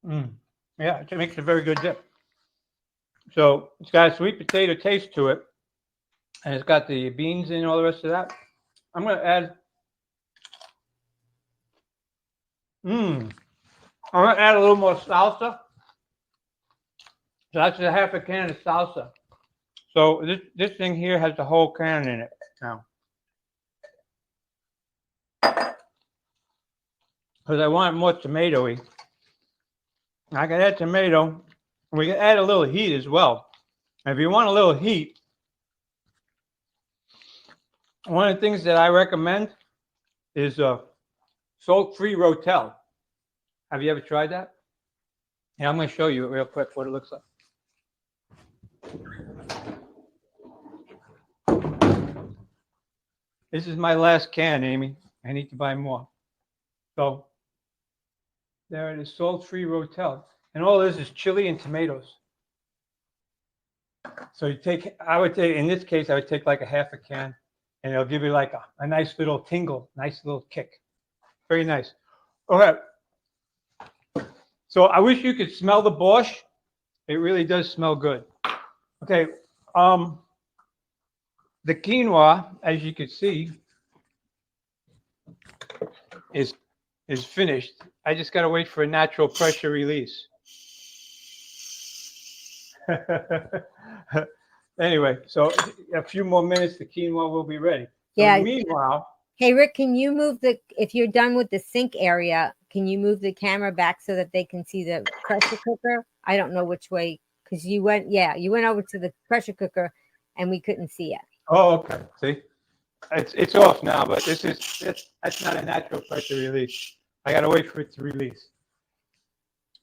Yeah, it makes a very good dip. So it's got a sweet potato taste to it, and it's got the beans and all the rest of that. I'm going to add. I'm going to add a little more salsa. So that's a half a can of salsa. So this thing here has the whole can in it now. Because I want more tomatoey. I can add tomato. We can add a little heat as well. And if you want a little heat, one of the things that I recommend is salt-free rotel. Have you ever tried that? Yeah, I'm going to show you real quick what it looks like. This is my last can, Amy. I need to buy more. So there it is, salt-free rotel. And all this is chili and tomatoes. So I would take, in this case, I would take like a half a can, and it'll give you like a nice little tingle, nice little kick. Very nice. Okay. So I wish you could smell the borscht. It really does smell good. Okay. The quinoa, as you can see, is finished. I just got to wait for a natural pressure release. Anyway, so a few more minutes, the quinoa will be ready. So Yeah. Meanwhile. Hey, Rick, can you move if you're done with the sink area, can you move the camera back so that they can see the pressure cooker? I don't know which way, because you went over to the pressure cooker and we couldn't see it. Oh, okay. See, it's off now, but that's not a natural pressure release. I got to wait for it to release.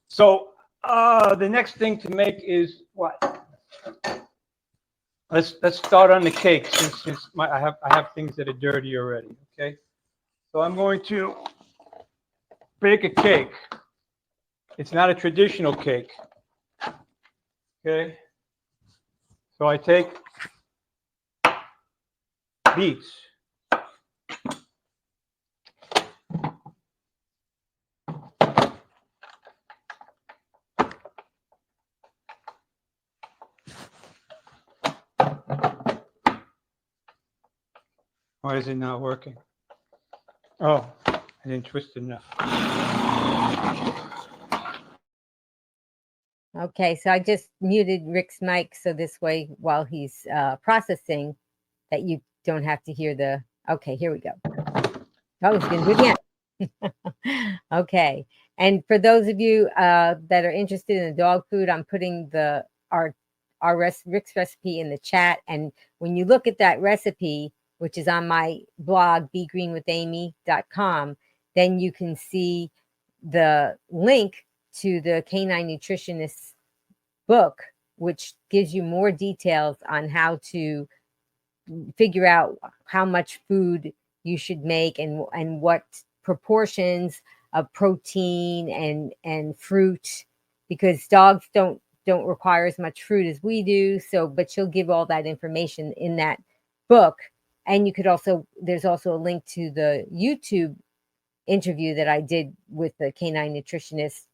So the next thing to make is what? Let's start on the cake since I have things that are dirty already. Okay, so I'm going to bake a cake. It's not a traditional cake. Okay, so I take beets. Why is it not working? Oh, I didn't twist enough. Okay, so I just muted Rick's mic so this way while he's processing that you don't have to hear the, okay, here we go. Oh, he's going to do it again. Okay, and for those of you that are interested in the dog food, I'm putting Rick's recipe in the chat, and when you look at that recipe, which is on my blog, begreenwithamy.com, then you can see the link to the Canine Nutritionist book, which gives you more details on how to figure out how much food you should make and what proportions of protein and fruit, because dogs don't require as much fruit as we do. So, but she'll give all that information in that book. And you could there's also a link to the YouTube interview that I did with the canine nutritionist,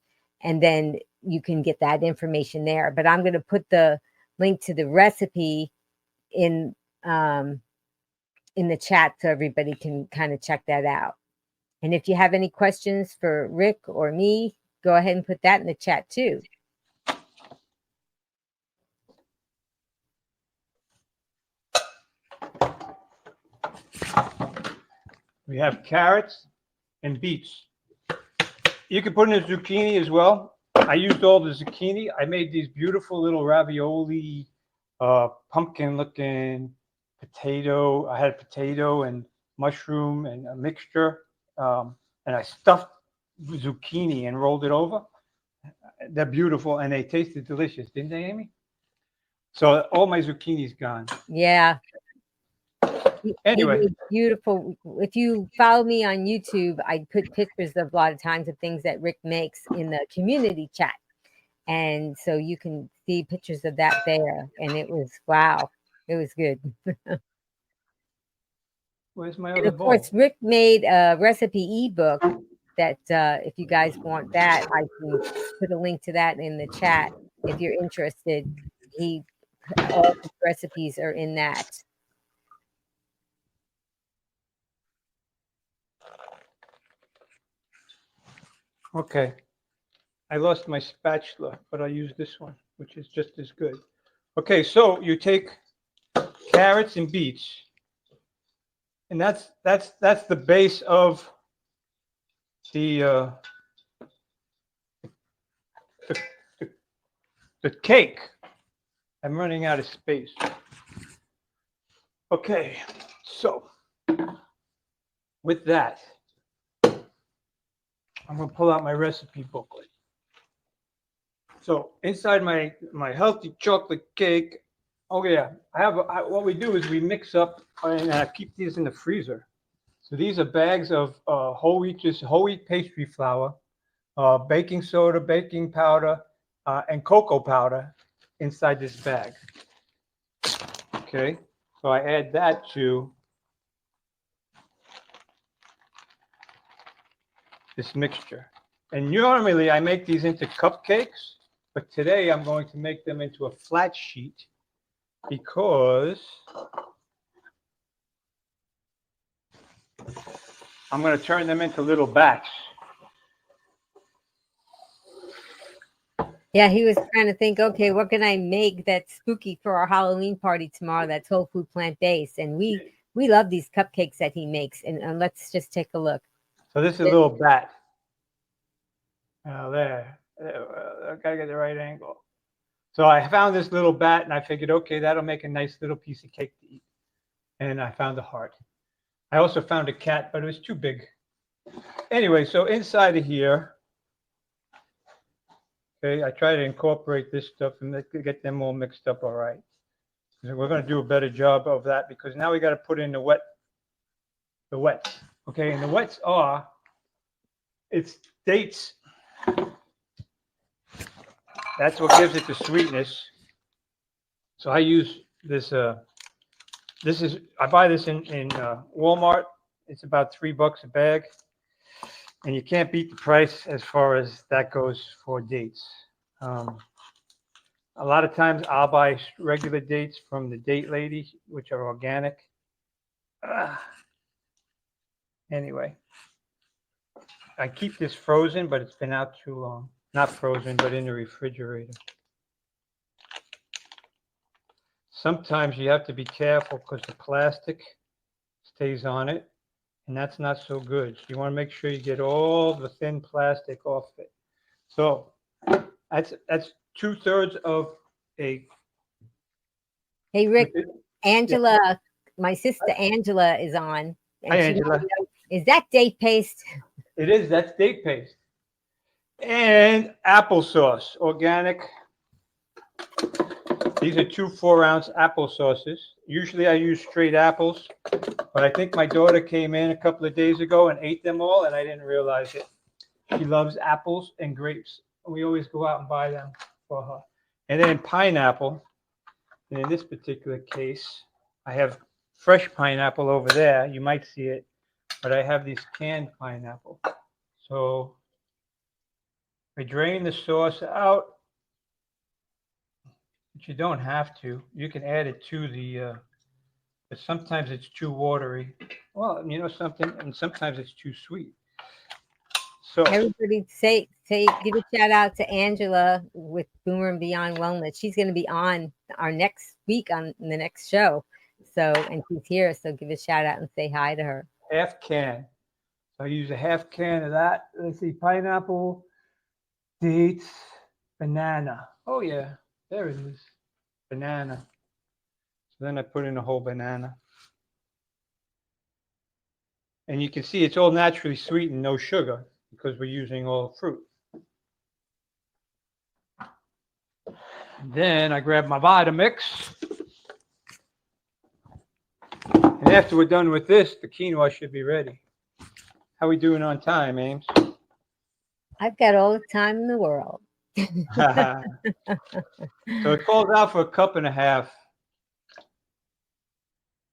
and then you can get that information there. But I'm going to put the link to the recipe in the chat so everybody can kind of check that out. And if you have any questions for Rick or me, go ahead and put that in the chat too. We have carrots and beets. You can put in a zucchini as well. I used all the zucchini. I made these beautiful little ravioli, pumpkin-looking potato. I had potato and mushroom and a mixture, and I stuffed zucchini and rolled it over. They're beautiful, and they tasted delicious, didn't they, Amy? So all my zucchini's gone. Yeah. Anyway. It was beautiful. If you follow me on YouTube, I put pictures of a lot of times of things that Rick makes in the community chat. And so you can see pictures of that there. And it was, wow, it was good. Where's my And other of bowl? course, Rick made a recipe ebook that if you guys want that, I can put a link to that in the chat if you're interested. All the recipes are in that. Okay. I lost my spatula, but I'll use this one, which is just as good. Okay, so you take carrots and beets, and that's the base of the cake. I'm running out of space. Okay, so with that, I'm gonna pull out my recipe booklet. So inside my healthy chocolate cake, oh yeah, what we do is we mix up, and I keep these in the freezer. So these are bags of whole wheat pastry flour, baking soda, baking powder, and cocoa powder inside this bag. Okay, so I add that to this mixture. And normally I make these into cupcakes, but today I'm going to make them into a flat sheet because I'm going to turn them into little bats. Yeah, he was trying to think, okay, what can I make that's spooky for our Halloween party tomorrow that's whole food plant-based? And we love these cupcakes that he makes. And let's just take a look. So this is a little bat. There. I got to get the right angle. So I found this little bat, and I figured, okay, that'll make a nice little piece of cake to eat. And I found a heart. I also found a cat, but it was too big. Anyway, so inside of here, okay, I try to incorporate this stuff and get them all mixed up all right. We're going to do a better job of that because now we got to put in the wets. Okay, and the wets are, it's dates. That's what gives it the sweetness. So I use this. I buy this in Walmart. It's about $3 a bag, and you can't beat the price as far as that goes for dates. A lot of times I'll buy regular dates from the date lady, which are organic. Anyway, I keep this frozen, but it's been out too long. Not frozen, but in the refrigerator. Sometimes you have to be careful because the plastic stays on it, and that's not so good. You want to make sure you get all the thin plastic off it. So that's 2/3 of a. Hey, Rick, Angela, my sister Angela is on. And Hi, Angela. Is that date paste? It is. That's date paste. And applesauce, organic. These are 2 4-ounce applesauces. Usually I use straight apples, but I think my daughter came in a couple of days ago and ate them all, and I didn't realize it. She loves apples and grapes. We always go out and buy them for her. And then pineapple. And in this particular case, I have fresh pineapple over there. You might see it, but I have these canned pineapple. So I drain the sauce out, but you don't have to. You can add it to the, but sometimes it's too watery. Well, you know something, and sometimes it's too sweet. So everybody give a shout out to Angela with Boomer and Beyond Wellness. She's going to be on our next week on the next show. So, and she's here, so give a shout out and say hi to her. half can. So So I use a half can of that. Let's see, pineapple, dates, banana. Oh yeah, there it is, banana. So then I put in a whole banana. And you can see it's all naturally sweetened, no sugar, because we're using all fruit. Then I grab my Vitamix. And after we're done with this, the quinoa should be ready. How we doing on time, Ames? I've got all the time in the world. So it calls out for 1.5 cups.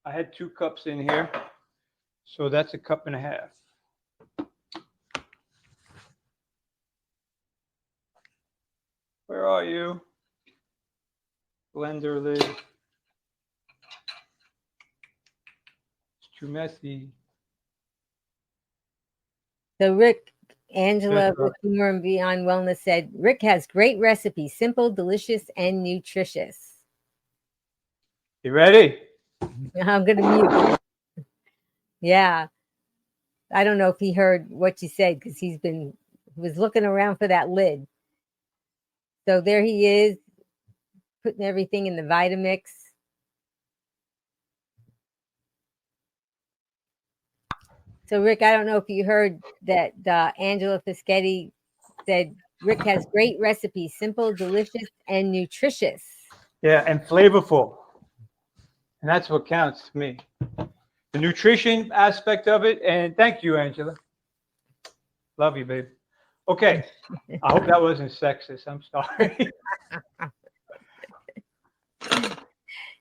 I had 2 cups in here, so that's 1.5 cups. Where are you? Blender lid. It's too messy. So Rick, Angela Yes, with Humor and Beyond Wellness said, Rick has great recipes, simple, delicious, and nutritious. You ready? I'm going to mute. Yeah. I don't know if he heard what you said because he was looking around for that lid. So there he is, putting everything in the Vitamix. So Rick, I don't know if you heard that Angela Fischetti said Rick has great recipes, simple, delicious, and nutritious. Yeah, and flavorful. And that's what counts to me. The nutrition aspect of it. And thank you, Angela. Love you, babe. Okay. I hope that wasn't sexist. I'm sorry.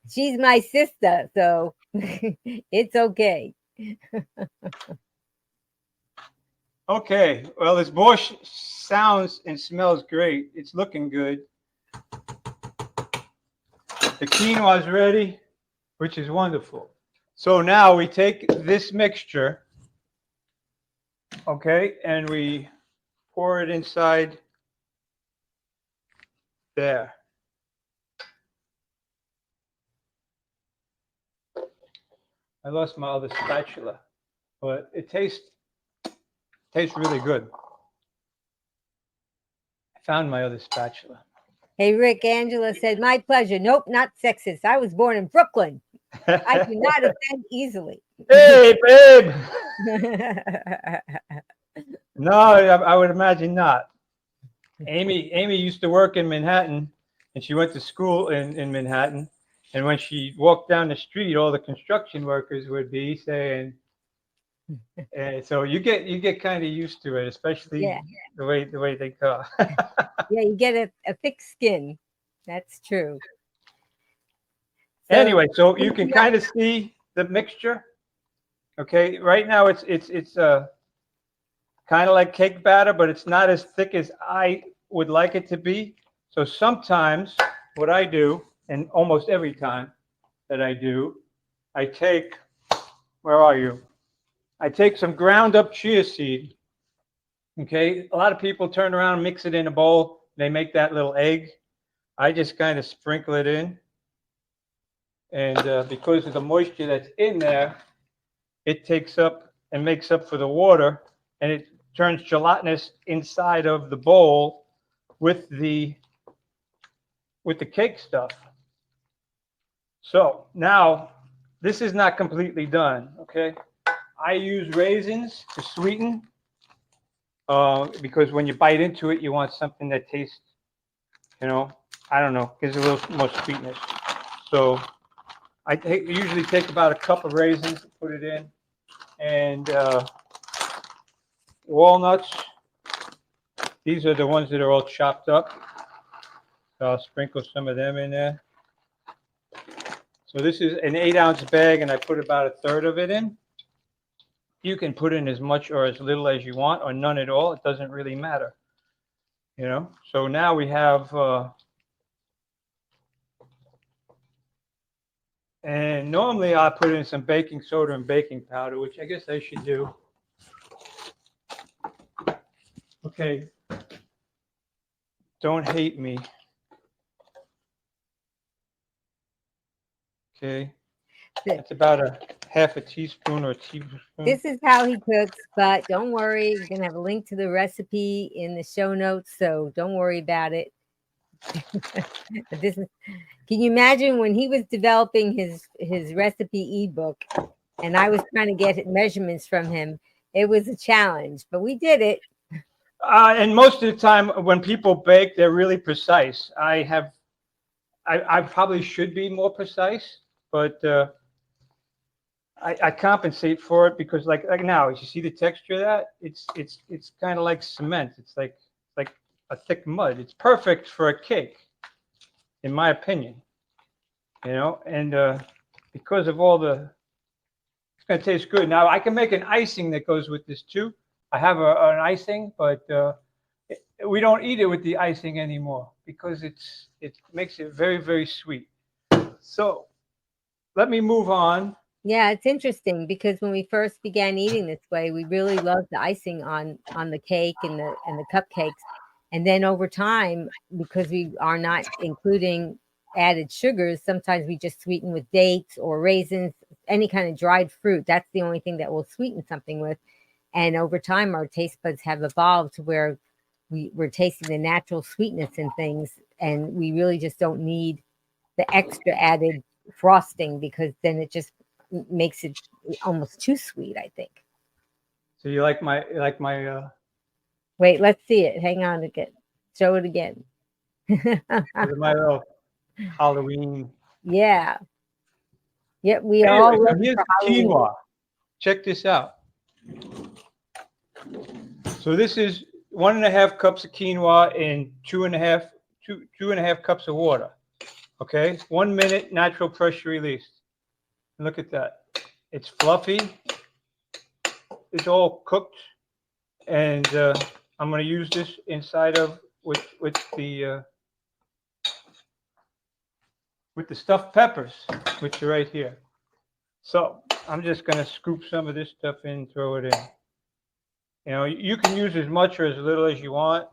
She's my sister, so it's okay. Okay. Well, this borscht sounds and smells great. It's looking good. The quinoa is ready, which is wonderful. So now we take this mixture, okay, and we pour it inside there. I lost my other spatula, but it tastes really good. I found my other spatula. Hey, Rick, Angela said, my pleasure. Nope, not sexist. I was born in Brooklyn. I do not offend easily. Hey, babe. No, I would imagine not. Amy used to work in Manhattan, and she went to school in Manhattan. And when she walked down the street, all the construction workers would be saying, and so you get kind of used to it, especially the way they go. Yeah, you get a thick skin. That's true. Anyway, so you can kind of see the mixture. Okay, right now it's kind of like cake batter, but it's not as thick as I would like it to be. So sometimes what I do, and almost every time that I do, I take, where are you? I take some ground up chia seed. Okay, a lot of people turn around and mix it in a bowl. They make that little egg. I just kind of sprinkle it in. And because of the moisture that's in there, it takes up and makes up for the water, and it turns gelatinous inside of the bowl with the cake stuff. So now this is not completely done. Okay, I use raisins to sweeten because when you bite into it, you want something that tastes, I don't know, gives a little more sweetness. So I usually take about 1 cup of raisins, put it in, and walnuts. These are the ones that are all chopped up. So I'll sprinkle some of them in there. So this is an 8-ounce bag, and I put about 1/3 of it in. You can put in as much or as little as you want, or none at all. It doesn't really matter. So now we have, and normally I put in some baking soda and baking powder, which I guess I should do. Okay. Don't hate me. Okay. That's about half a teaspoon or a teaspoon. This is how he cooks, but don't worry. We're going to have a link to the recipe in the show notes, so don't worry about it. This is, can you imagine when he was developing his recipe ebook and I was trying to get measurements from him? It was a challenge, but we did it. And most of the time when people bake, they're really precise. I probably should be more precise, but I compensate for it because like now, you see the texture of that? It's kind of like cement. It's like a thick mud. It's perfect for a cake, in my opinion. You know, and because of all the, it's gonna taste good. Now I can make an icing that goes with this too. I have an icing, but we don't eat it with the icing anymore because it makes it very, very sweet. So let me move on. Yeah, it's interesting because when we first began eating this way, we really loved the icing on the cake and the cupcakes. And then over time, because we are not including added sugars, sometimes we just sweeten with dates or raisins, any kind of dried fruit. That's the only thing that we'll sweeten something with. And over time, our taste buds have evolved to where we're tasting the natural sweetness in things, and we really just don't need the extra added frosting because then it just makes it almost too sweet, I think. So you like my Wait, let's see it. Hang on again. Show it again. my little Halloween. Yeah. Yep, we are Anyway, all so ready here's for the Halloween. quinoa. Check this out. So this is 1.5 cups of quinoa in 2.5 cups of water. Okay, 1 minute natural pressure release. Look at that. It's fluffy. It's all cooked, and I'm going to use this inside of with the stuffed peppers, which are right here. So I'm just going to scoop some of this stuff in, throw it in. You know, you can use as much or as little as you want.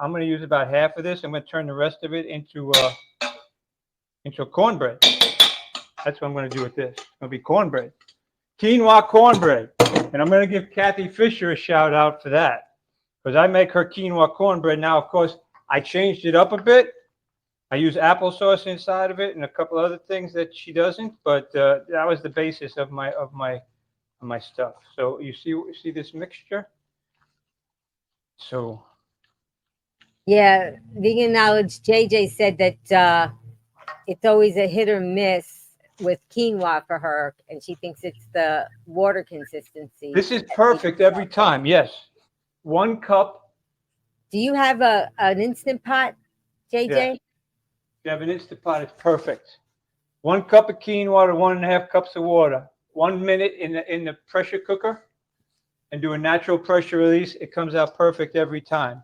I'm going to use about half of this. I'm going to turn the rest of it into a cornbread. That's what I'm going to do with this. It's going to be cornbread. Quinoa cornbread. And I'm going to give Kathy Fisher a shout out for that because I make her quinoa cornbread. Now, of course, I changed it up a bit. I use applesauce inside of it and a couple other things that she doesn't, but that was the basis of my stuff. So you see this mixture? So Yeah, Vegan Knowledge JJ said that it's always a hit or miss with quinoa for her, and she thinks it's the water consistency. this is perfect every time. Yes. 1 cup. Do you have an Instant Pot, JJ? Yeah. If you have an Instant Pot, it's perfect. 1 cup of quinoa to 1.5 cups of water. 1 minute in the pressure cooker and do a natural pressure release. It comes out perfect every time.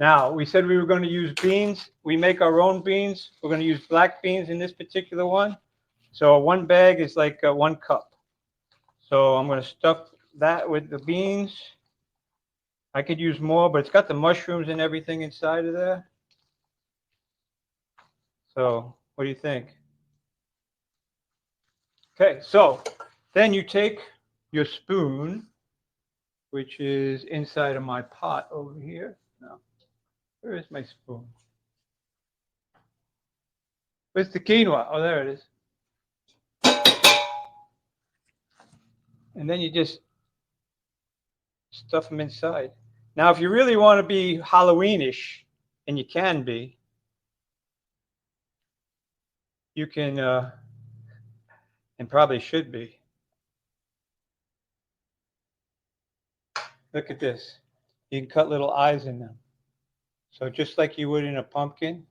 Now, we said we were going to use beans. We make our own beans. We're going to use black beans in this particular one. So 1 bag is like 1 cup. So I'm going to stuff that with the beans. I could use more, but it's got the mushrooms and everything inside of there. So what do you think? Okay, so then you take your spoon, which is inside of my pot over here. Now, where is my spoon? Where's the quinoa? Oh, there it is. And then you just stuff them inside. Now, if you really want to be Halloweenish, and you can be, you can, and probably should be. Look at this. You can cut little eyes in them. So just like you would in a pumpkin.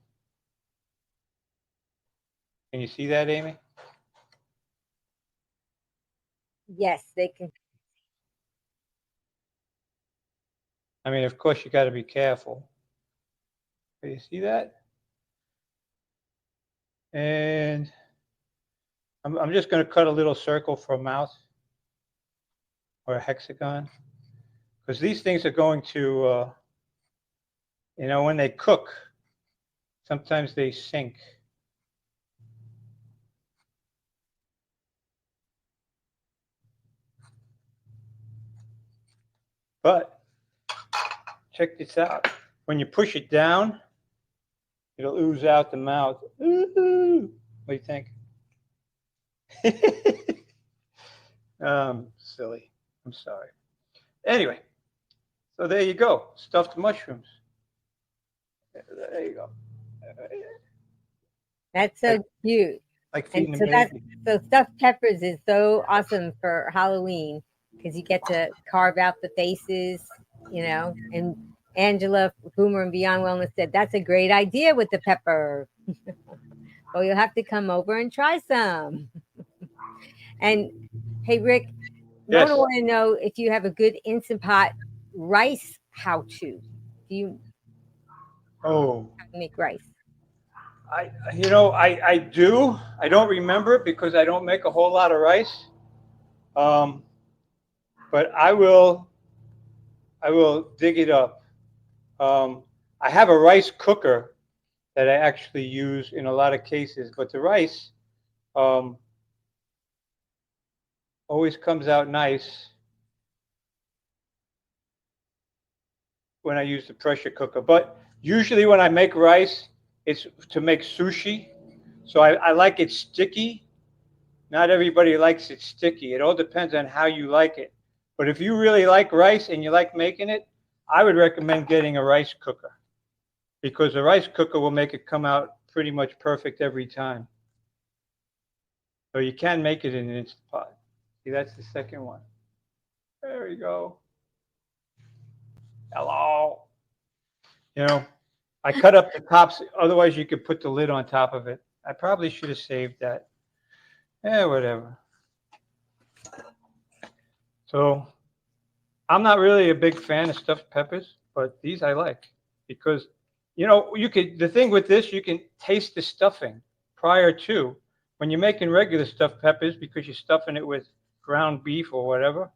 Can you see that, Amy? Yes, they can. I mean, of course, you got to be careful. Do you see that? And I'm just going to cut a little circle for a mouth or a hexagon because these things are going to, you know, when they cook, sometimes they sink. But check this out. When you push it down, it'll ooze out the mouth. Ooh, what do you think? Silly. I'm sorry. Anyway, so there you go. Stuffed mushrooms. There you go. That's so cute. Like And feeding so a that's baby. so stuffed peppers is so awesome for Halloween because you get to carve out the faces, you know. And Angela Boomer and Beyond Wellness said that's a great idea with the pepper. Well, you'll have to come over and try some. And hey, Rick, Yes. Mona want to know if you have a good Instant Pot rice how-to. Do you Oh, make rice? I do. I don't remember it because I don't make a whole lot of rice. But I will dig it up. I have a rice cooker that I actually use in a lot of cases, but the rice always comes out nice when I use the pressure cooker. But usually when I make rice, it's to make sushi. So I like it sticky. Not everybody likes it sticky. It all depends on how you like it. But if you really like rice and you like making it, I would recommend getting a rice cooker because a rice cooker will make it come out pretty much perfect every time. So you can make it in an Instant Pot. See, that's the second one. There we go. Hello. I cut up the tops. Otherwise, you could put the lid on top of it. I probably should have saved that. Whatever. So I'm not really a big fan of stuffed peppers, but these I like because, the thing with this, you can taste the stuffing prior to. When you're making regular stuffed peppers, because you're stuffing it with ground beef or whatever,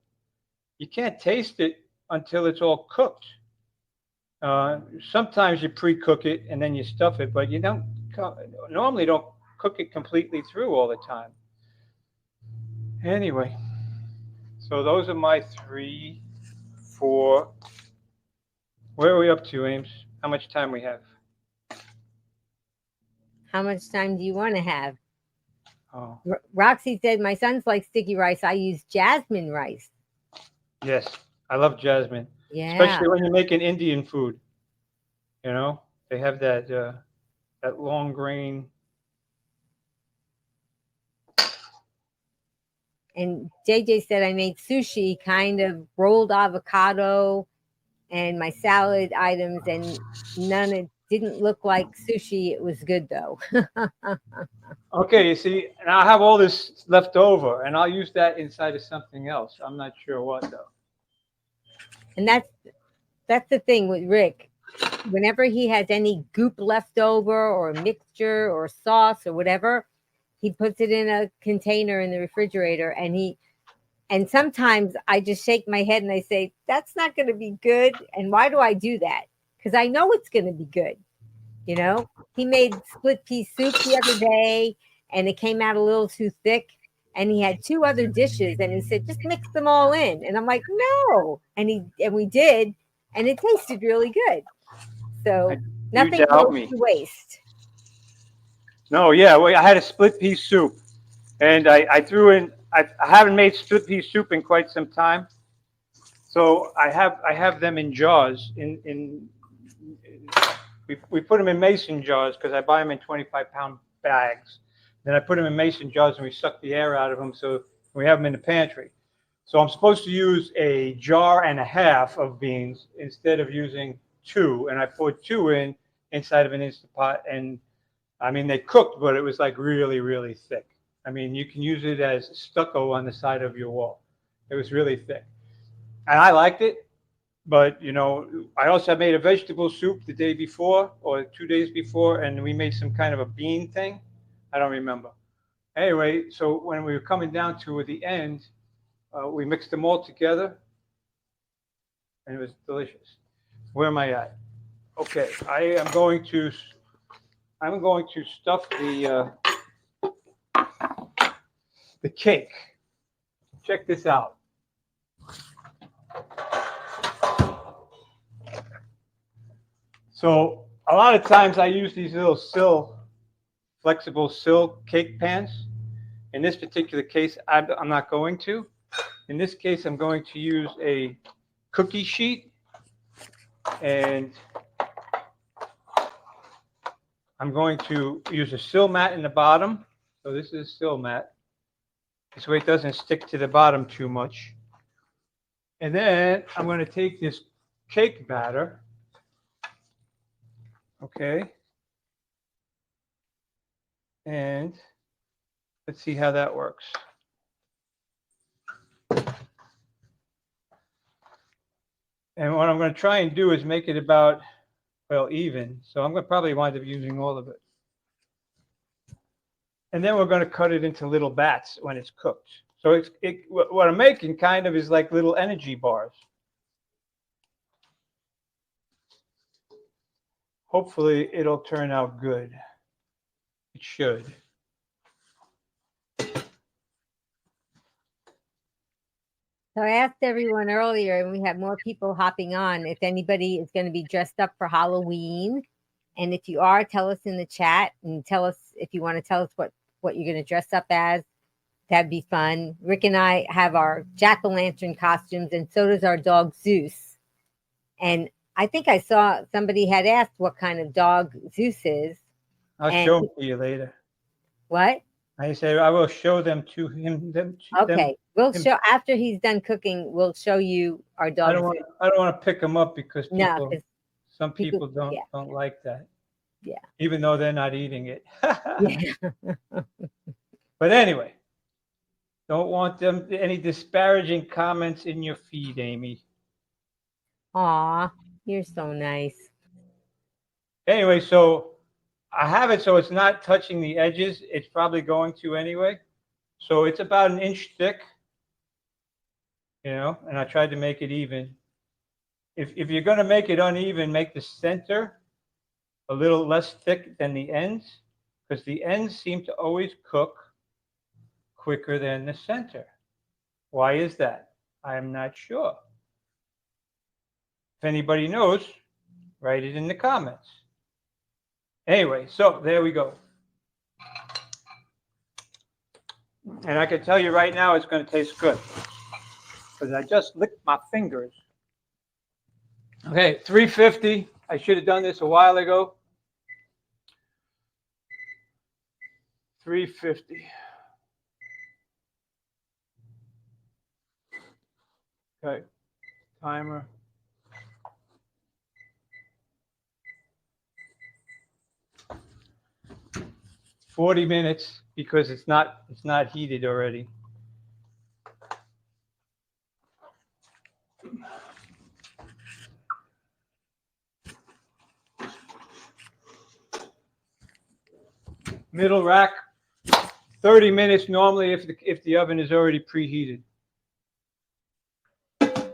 you can't taste it until it's all cooked. Sometimes you pre-cook it and then you stuff it, but you normally don't cook it completely through all the time. Anyway, so those are my 3, 4. Where are we up to, Ames? How much time we have? How much time do you want to have? Oh, Roxy said, my sons like sticky rice. I use jasmine rice. yes. I love jasmine. Yeah. Especially when you're making Indian food. They have that long grain. And JJ said I made sushi, kind of rolled avocado and my salad items, and it didn't look like sushi. It was good though. Okay, you see, and I have all this left over, and I'll use that inside of something else. I'm not sure what though. And that's the thing with Rick. Whenever he has any goop left over or mixture or sauce or whatever, he puts it in a container in the refrigerator, and sometimes I just shake my head and I say, that's not going to be good. And why do I do that? Because I know it's going to be good. He made split pea soup the other day and it came out a little too thick. And he had 2 other dishes and he said, just mix them all in. And I'm like, no. And we did. And it tasted really good. So nothing goes to waste. No, yeah, well, I had a split pea soup, and I threw in. I haven't made split pea soup in quite some time, so I have them in jars. We put them in mason jars because I buy them in 25-pound bags. Then I put them in mason jars and we suck the air out of them, so we have them in the pantry. So I'm supposed to use a jar and a half of beans instead of using 2, and I poured 2 inside of an Instant Pot, and I mean they cooked, but it was like really, really thick. I mean, you can use it as stucco on the side of your wall. It was really thick, and I liked it. But I also made a vegetable soup the day before or 2 days before, and we made some kind of a bean thing. I don't remember. Anyway, so when we were coming down to the end, we mixed them all together, and it was delicious. Where am I at? Okay, I'm going to stuff the cake. Check this out. So a lot of times I use these little flexible sill cake pans. In this particular case, I'm not going to. In this case, I'm going to use a cookie sheet, and I'm going to use a sill mat in the bottom. So this is a sill mat. This way it doesn't stick to the bottom too much. And then I'm going to take this cake batter, okay, and let's see how that works. And what I'm going to try and do is make it about, well, even. So I'm going to probably wind up using all of it. And then we're going to cut it into little bats when it's cooked. So what I'm making kind of is like little energy bars. Hopefully it'll turn out good. It should. So I asked everyone earlier, and we have more people hopping on, if anybody is going to be dressed up for Halloween. And if you are, tell us in the chat, and tell us if you want to tell us what you're going to dress up as. That'd be fun. Rick and I have our jack-o'-lantern costumes, and so does our dog Zeus. And I think I saw somebody had asked what kind of dog Zeus is. I'll show them to you later. What? I said I will show them to him. Okay, we'll show after he's done cooking. We'll show you our dog. I don't want to pick them up because people, no, some people don't like that. Yeah. Even though they're not eating it. Yeah. But anyway, don't want them any disparaging comments in your feed, Amy. Aw, you're so nice. Anyway, so I have it so it's not touching the edges. It's probably going to anyway. So it's about an inch thick, you know, and I tried to make it even. If you're going to make it uneven, make the center a little less thick than the ends, because the ends seem to always cook quicker than the center. Why is that? I'm not sure. If anybody knows, write it in the comments. Anyway, so there we go. And I can tell you right now it's going to taste good because I just licked my fingers. Okay, 350. I should have done this a while ago. 350. Okay, timer. $40 minutes because it's not heated already. Middle rack, 30 minutes normally if the oven is already preheated.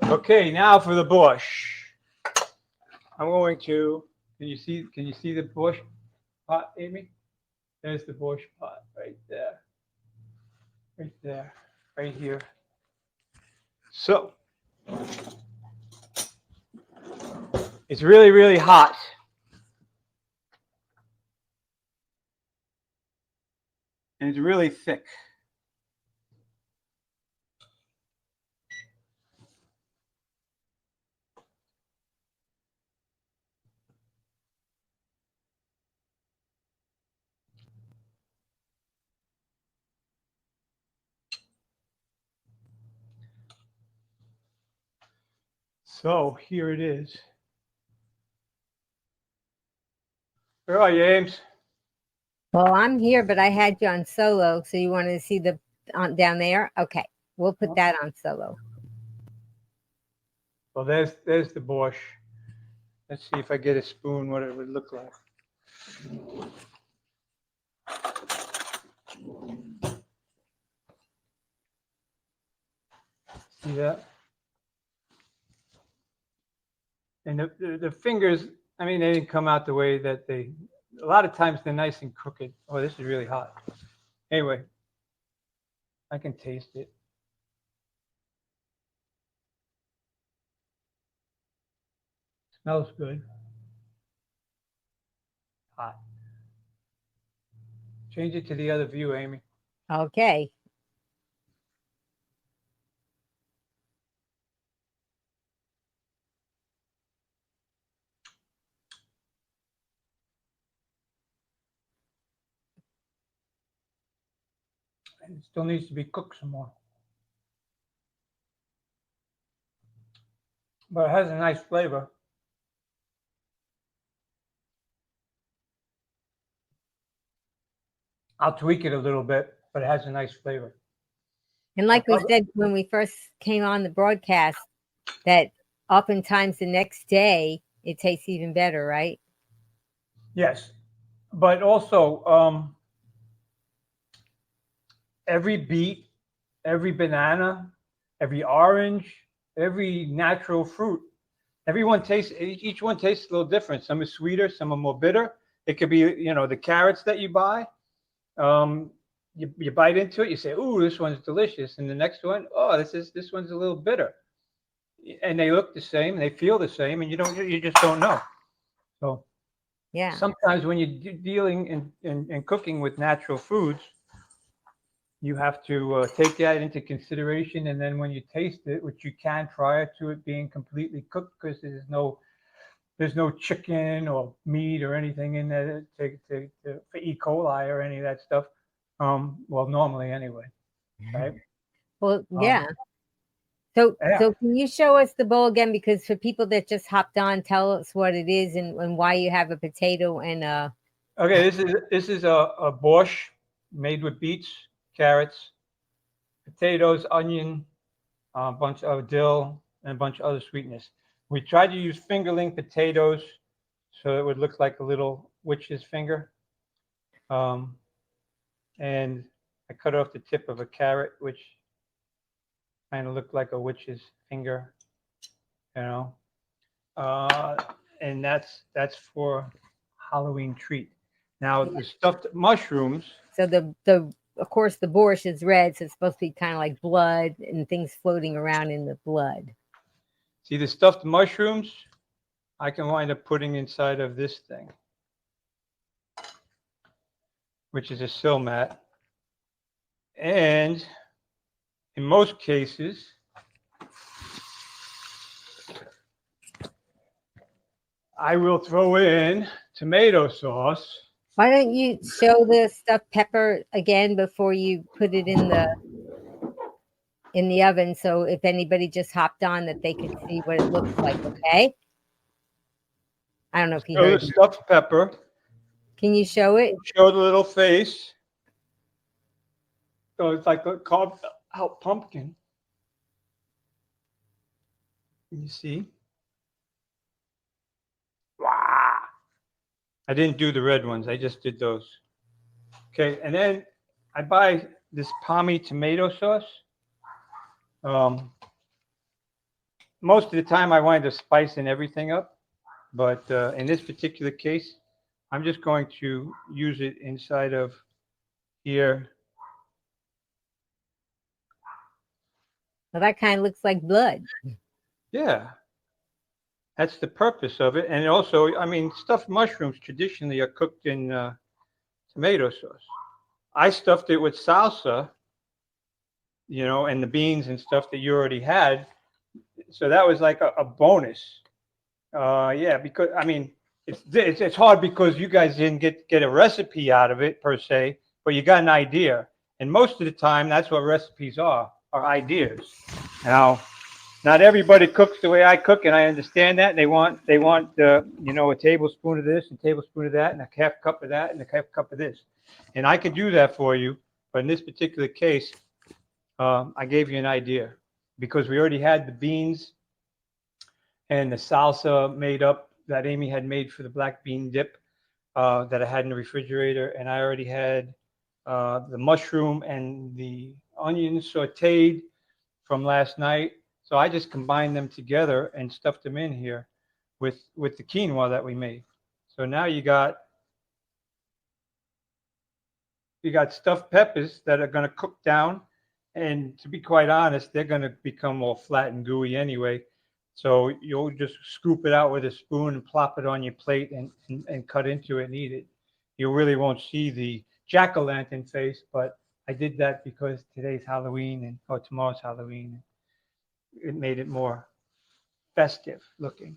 Okay, now for the Bosch. I'm going to, can you see the Bosch pot, Amy? There's the Bosch pot right there. Right there, right here. So, it's really, really hot. And it's really thick. So here it is. Where are you, Ames? Well, I'm here, but I had you on solo, so you wanted to see the down there? Okay, we'll put that on solo. Well, there's the Bosch. Let's see if I get a spoon, what it would look like. See that? And the fingers, I mean, they didn't come out the way that a lot of times they're nice and crooked. Oh, this is really hot. Anyway, I can taste it. Smells good. hot. Change it to the other view, Amy. Okay. And it still needs to be cooked some more. But it has a nice flavor. I'll tweak it a little bit, but it has a nice flavor. And like we said when we first came on the broadcast, that oftentimes the next day it tastes even better, right? Yes, but also every beet, every banana, every orange, every natural fruit, each one tastes a little different. Some are sweeter, some are more bitter. It could be, the carrots that you buy. You bite into it, you say, "Ooh, this one's delicious," and the next one, "Oh, this one's a little bitter," and they look the same, they feel the same, and you just don't know. So Yeah. sometimes when you're dealing and cooking with natural foods, you have to take that into consideration, and then when you taste it, which you can prior to it being completely cooked, because there's no chicken or meat or anything in there for E. coli or any of that stuff. Well, normally anyway, right? Well, yeah. So can you show us the bowl again? Because for people that just hopped on, tell us what it is and why you have a potato and Okay, this is a borscht made with beets, carrots, potatoes, onion, a bunch of dill, and a bunch of other sweetness. We tried to use fingerling potatoes so it would look like a little witch's finger. And I cut off the tip of a carrot, which kind of looked like a witch's finger, and that's for Halloween treat. Now the stuffed mushrooms. So the of course the borscht is red, so it's supposed to be kind of like blood and things floating around in the blood. See, the stuffed mushrooms, I can wind up putting inside of this thing, which is a sill mat. And in most cases, I will throw in tomato sauce. Why don't you show the stuffed pepper again before you put it in the oven, so if anybody just hopped on that they could see what it looks like, okay? I don't know if you heard the stuffed pepper. Can you show it? Show the little face. So it's like a carved out pumpkin. You see? Wow. I didn't do the red ones. I just did those. Okay, and then I buy this palmy tomato sauce. Most of the time I wind up spicing everything up, but in this particular case, I'm just going to use it inside of here. Well, that kind of looks like blood. Yeah, that's the purpose of it. And also, I mean, stuffed mushrooms traditionally are cooked in tomato sauce. I stuffed it with salsa, and the beans and stuff that you already had. So that was like a bonus. Yeah, because I mean, it's hard because you guys didn't get a recipe out of it per se, but you got an idea. And most of the time, that's what recipes are ideas. Now, not everybody cooks the way I cook, and I understand that. They want a tablespoon of this, and a tablespoon of that, and a half cup of that, and a half cup of this. And I could do that for you, but in this particular case, I gave you an idea because we already had the beans and the salsa made up that Amy had made for the black bean dip that I had in the refrigerator, and I already had the mushroom and the onions sautéed from last night. So I just combined them together and stuffed them in here with the quinoa that we made. So now you got stuffed peppers that are going to cook down, and to be quite honest, they're going to become all flat and gooey anyway. So you'll just scoop it out with a spoon and plop it on your plate and cut into it and eat it. You really won't see the jack-o'-lantern face, but I did that because today's Halloween or tomorrow's Halloween. It made it more festive looking.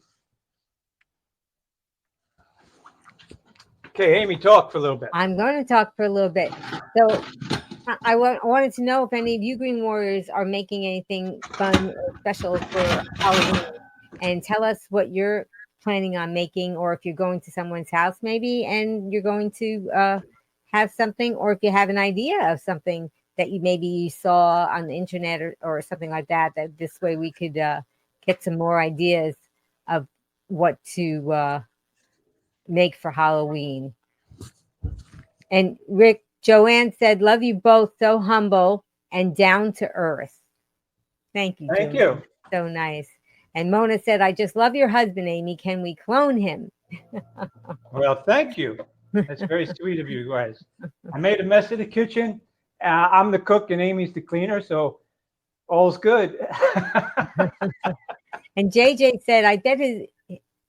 Okay, Amy, talk for a little bit. I'm going to talk for a little bit. So I wanted to know if any of you Green Warriors are making anything fun or special for Halloween, and tell us what you're planning on making, or if you're going to someone's house maybe and you're going to have something, or if you have an idea of something that you saw on the internet or something like that, that this way we could get some more ideas of what to make for Halloween. And Rick, Joanne said, love you both, so humble and down to earth. Thank you. Thank Joanne. you. So nice. And Mona said, I just love your husband, Amy. Can we clone him? Well, thank you. That's very sweet of you guys. I made a mess of the kitchen. I'm the cook and Amy's the cleaner, so all's good. And JJ said, I bet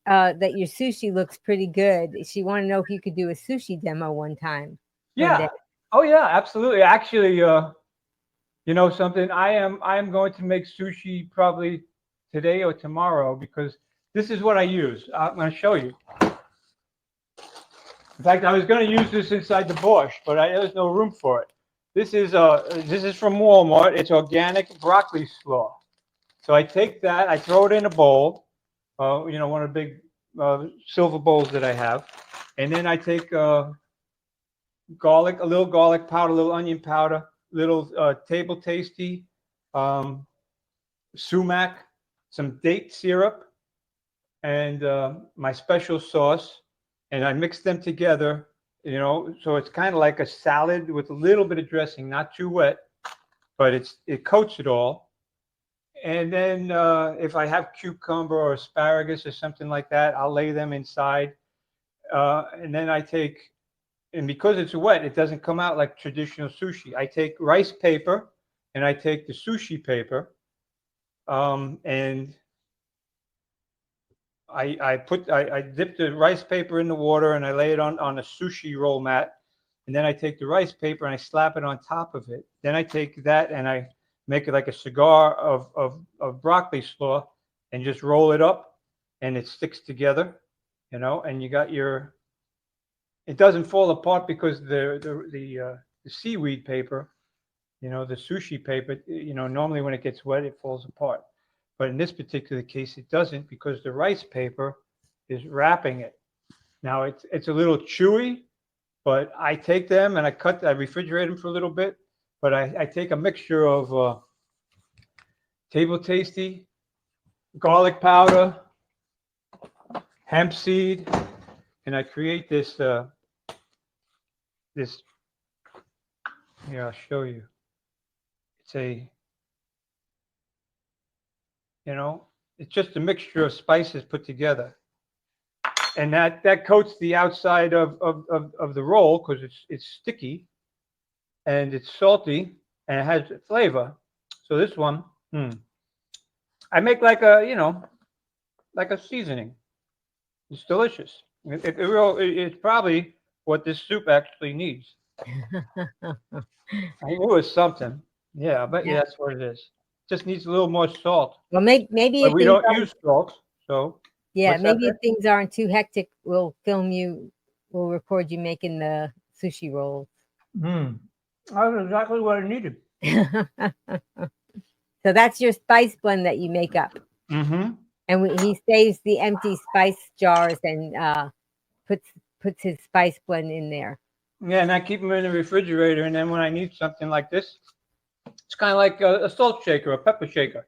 that your sushi looks pretty good. She wanted to know if you could do a sushi demo one time. Yeah. Oh yeah, absolutely. Actually, you know something, I am going to make sushi probably today or tomorrow, because this is what I use. I'm going to show you. In fact, I was going to use this inside the Bosch, but there's no room for it. This is from Walmart. It's organic broccoli slaw. So I take that, I throw it in a bowl, you know, one of the big silver bowls that I have, and then I take garlic, a little garlic powder, a little onion powder, little table tasty, sumac, some date syrup, and my special sauce, and I mix them together, you know, so it's kind of like a salad with a little bit of dressing, not too wet, but it coats it all. And then if I have cucumber or asparagus or something like that, I'll lay them inside. And then I take, and because it's wet, it doesn't come out like traditional sushi. I take rice paper and I take the sushi paper, and I dip the rice paper in the water and I lay it on a sushi roll mat. And then I take the rice paper and I slap it on top of it. Then I take that and I make it like a cigar of broccoli slaw and just roll it up, and it sticks together, you know, and you got your, it doesn't fall apart because the seaweed paper, you know, the sushi paper, you know, normally when it gets wet, it falls apart. But in this particular case, it doesn't, because the rice paper is wrapping it. Now it's a little chewy, but I take them and I refrigerate them for a little bit. But I take a mixture of table tasty, garlic powder, hemp seed, and I create this. Here, I'll show you. It's it's just a mixture of spices put together, and that coats the outside of the roll, because it's sticky and it's salty and it has flavor. So this one, I make like like a seasoning. It's delicious. It's probably what this soup actually needs. I knew it was something. Yeah, I bet you that's what it is. Just needs a little more salt. Well, maybe But we don't use salt, so maybe if things aren't too hectic, we'll record you making the sushi rolls. That's exactly what I needed. So that's your spice blend that you make up. Mm-hmm. And he saves the empty spice jars and puts his spice blend in there. Yeah, and I keep them in the refrigerator, and then when I need something like this, it's kind of like a salt shaker, a pepper shaker.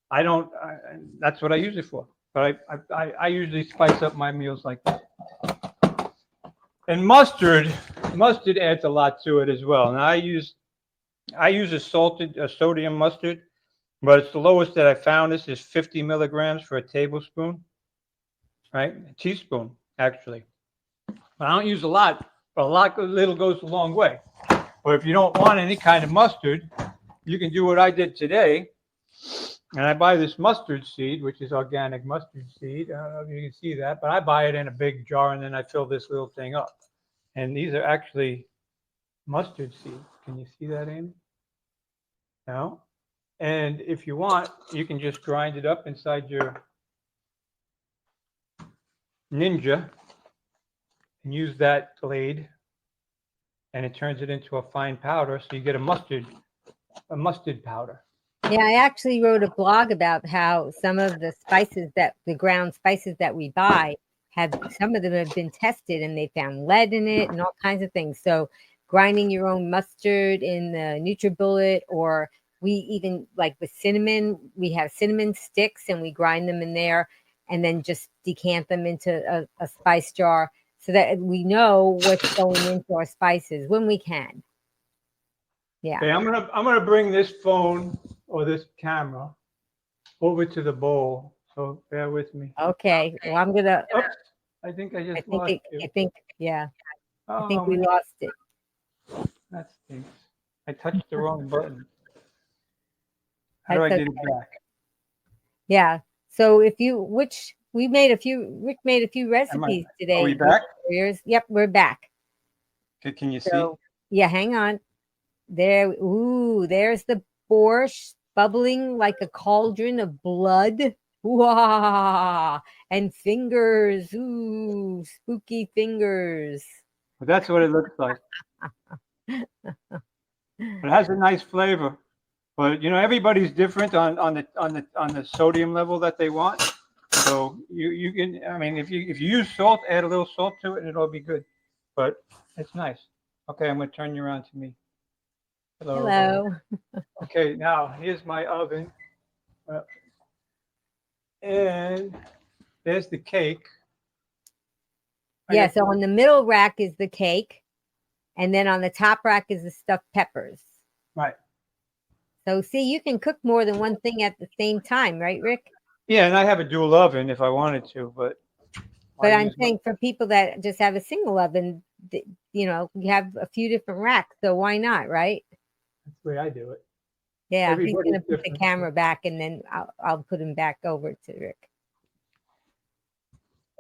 That's what I use it for. But I usually spice up my meals like that. And mustard adds a lot to it as well. And I use a sodium mustard, but it's the lowest that I found. This is 50 milligrams for a tablespoon, right? A teaspoon, actually. But I don't use a lot, but a little goes a long way. But if you don't want any kind of mustard, you can do what I did today. And I buy this mustard seed, which is organic mustard seed. I don't know if you can see that, but I buy it in a big jar and then I fill this little thing up. And these are actually mustard seeds. Can you see that, Amy? No? And if you want, you can just grind it up inside your Ninja and use that blade, and it turns it into a fine powder, so you get a mustard powder. Yeah, I actually wrote a blog about how some of the spices the ground spices that we buy some of them have been tested and they found lead in it and all kinds of things. So grinding your own mustard in the NutriBullet, or we even like with cinnamon, we have cinnamon sticks and we grind them in there and then just decant them into a spice jar so that we know what's going into our spices when we can. Yeah. Okay, I'm gonna bring this phone or this camera over to the bowl. So bear with me. Okay. Well, I'm gonna. Oops, I think I just lost you. I think yeah. I think Oh, we lost it. that stinks. I touched the wrong button. How do I That's get it okay. back? Yeah. So Rick made a few recipes today. Are we back? Yep, we're back. Okay, can you see? So yeah, hang on. There. Ooh, there's the borscht bubbling like a cauldron of blood. Wow. And fingers. Ooh, spooky fingers. Well, that's what it looks like. It has a nice flavor, but you know everybody's different on the sodium level that they want. So you can, I mean, if you use salt, add a little salt to it, and it'll be good. But it's nice. Okay, I'm gonna turn you around to me. Hello. Okay, now here's my oven, and there's the cake. Yeah, so on the middle rack is the cake, and then on the top rack is the stuffed peppers. Right. So see, you can cook more than one thing at the same time, right, Rick? Yeah, and I have a dual oven if I wanted to, but I'm saying for people that just have a single oven, you know, you have a few different racks, so why not, right? that's the way I do it. Yeah, he's gonna put the camera back, and then I'll put him back over to Rick.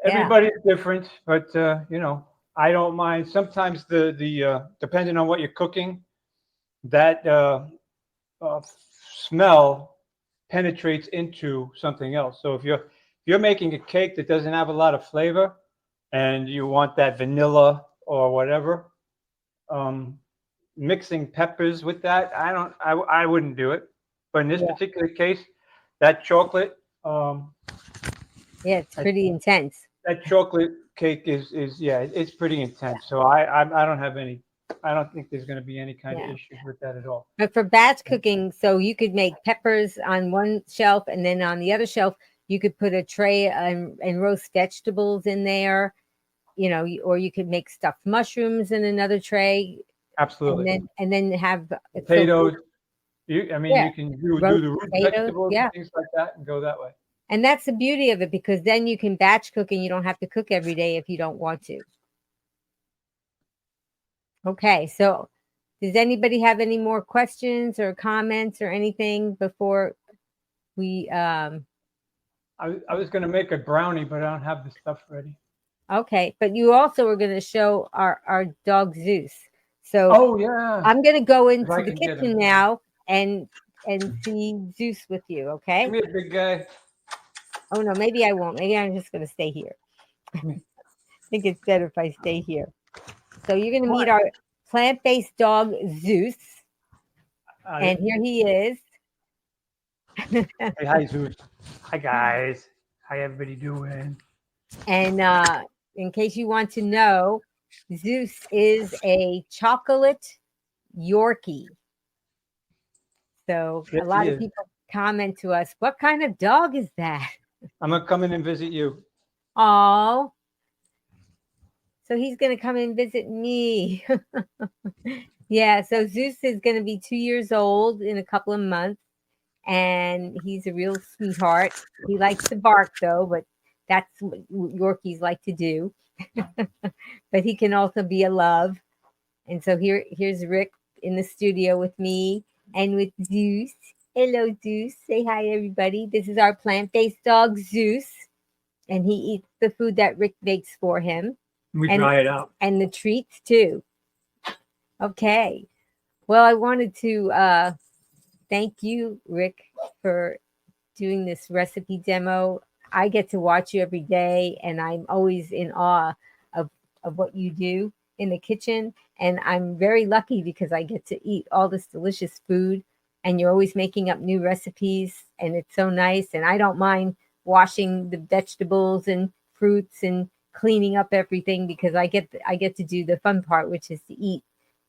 Everybody's different, but you know, I don't mind. Sometimes the depending on what you're cooking, that smell penetrates into something else. So if you're making a cake that doesn't have a lot of flavor, and you want that vanilla or whatever, mixing peppers with that, I wouldn't do it. But in this particular case, that chocolate. Yeah, it's pretty intense. That chocolate cake is it's pretty intense. So I don't think there's going to be any kind of issues with that at all. But for batch cooking, so you could make peppers on one shelf, and then on the other shelf you could put a tray and roast vegetables in there, you know, or you could make stuffed mushrooms in another tray. Absolutely. And then have potatoes. You can do the root vegetables and things like that and go that way. And that's the beauty of it, because then you can batch cook and you don't have to cook every day if you don't want to. Okay, so does anybody have any more questions or comments or anything before we I was going to make a brownie, but I don't have the stuff ready. Okay, but you also are going to show our dog Zeus. So I'm going to go into the kitchen now and see Zeus with you, okay? Give me a big guy. Oh no, maybe I won't. Maybe I'm just going to stay here. I think it's better if I stay here. So you're going to meet our plant-based dog Zeus. And here he is. Hey, hi Zeus. Hi guys. How everybody doing? And in case you want to know, Zeus is a chocolate Yorkie. So a lot of people comment to us, what kind of dog is that? I'm going to come in and visit you. Oh, so he's going to come and visit me. Yeah, so Zeus is going to be 2 years old in a couple of months, and he's a real sweetheart. He likes to bark, though, but that's what Yorkies like to do. But he can also be a love. And so here's Rick in the studio with me and with Zeus. Hello, Zeus. Say hi, everybody. This is our plant-based dog, Zeus, and he eats the food that Rick makes for him. We And- dry it out. And the treats, too. Okay. Well, I wanted to thank you, Rick, for doing this recipe demo. I get to watch you every day, and I'm always in awe of what you do in the kitchen. And I'm very lucky because I get to eat all this delicious food, and you're always making up new recipes, and it's so nice. And I don't mind washing the vegetables and fruits and cleaning up everything because I get to do the fun part, which is to eat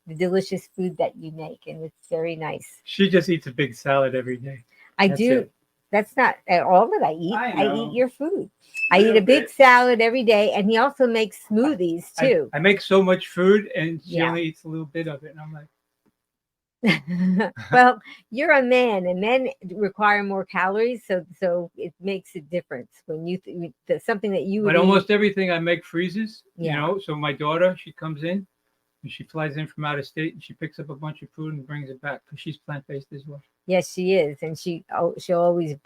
the delicious food that you make, and it's very nice. She just eats a big salad every day. I That's do. it. That's not at all that I eat. I I know. eat your food. I eat a big salad every day, and he also makes smoothies too. I make so much food, and she Yeah. only eats a little bit of it. And I'm like, Well, you're a man, and men require more calories, so it makes a difference when you something that you would but eat. almost everything I make freezes. Yeah. You know, so my daughter, she comes in, and she flies in from out of state, and she picks up a bunch of food and brings it back because she's plant-based as well. Yes, she is, and she'll always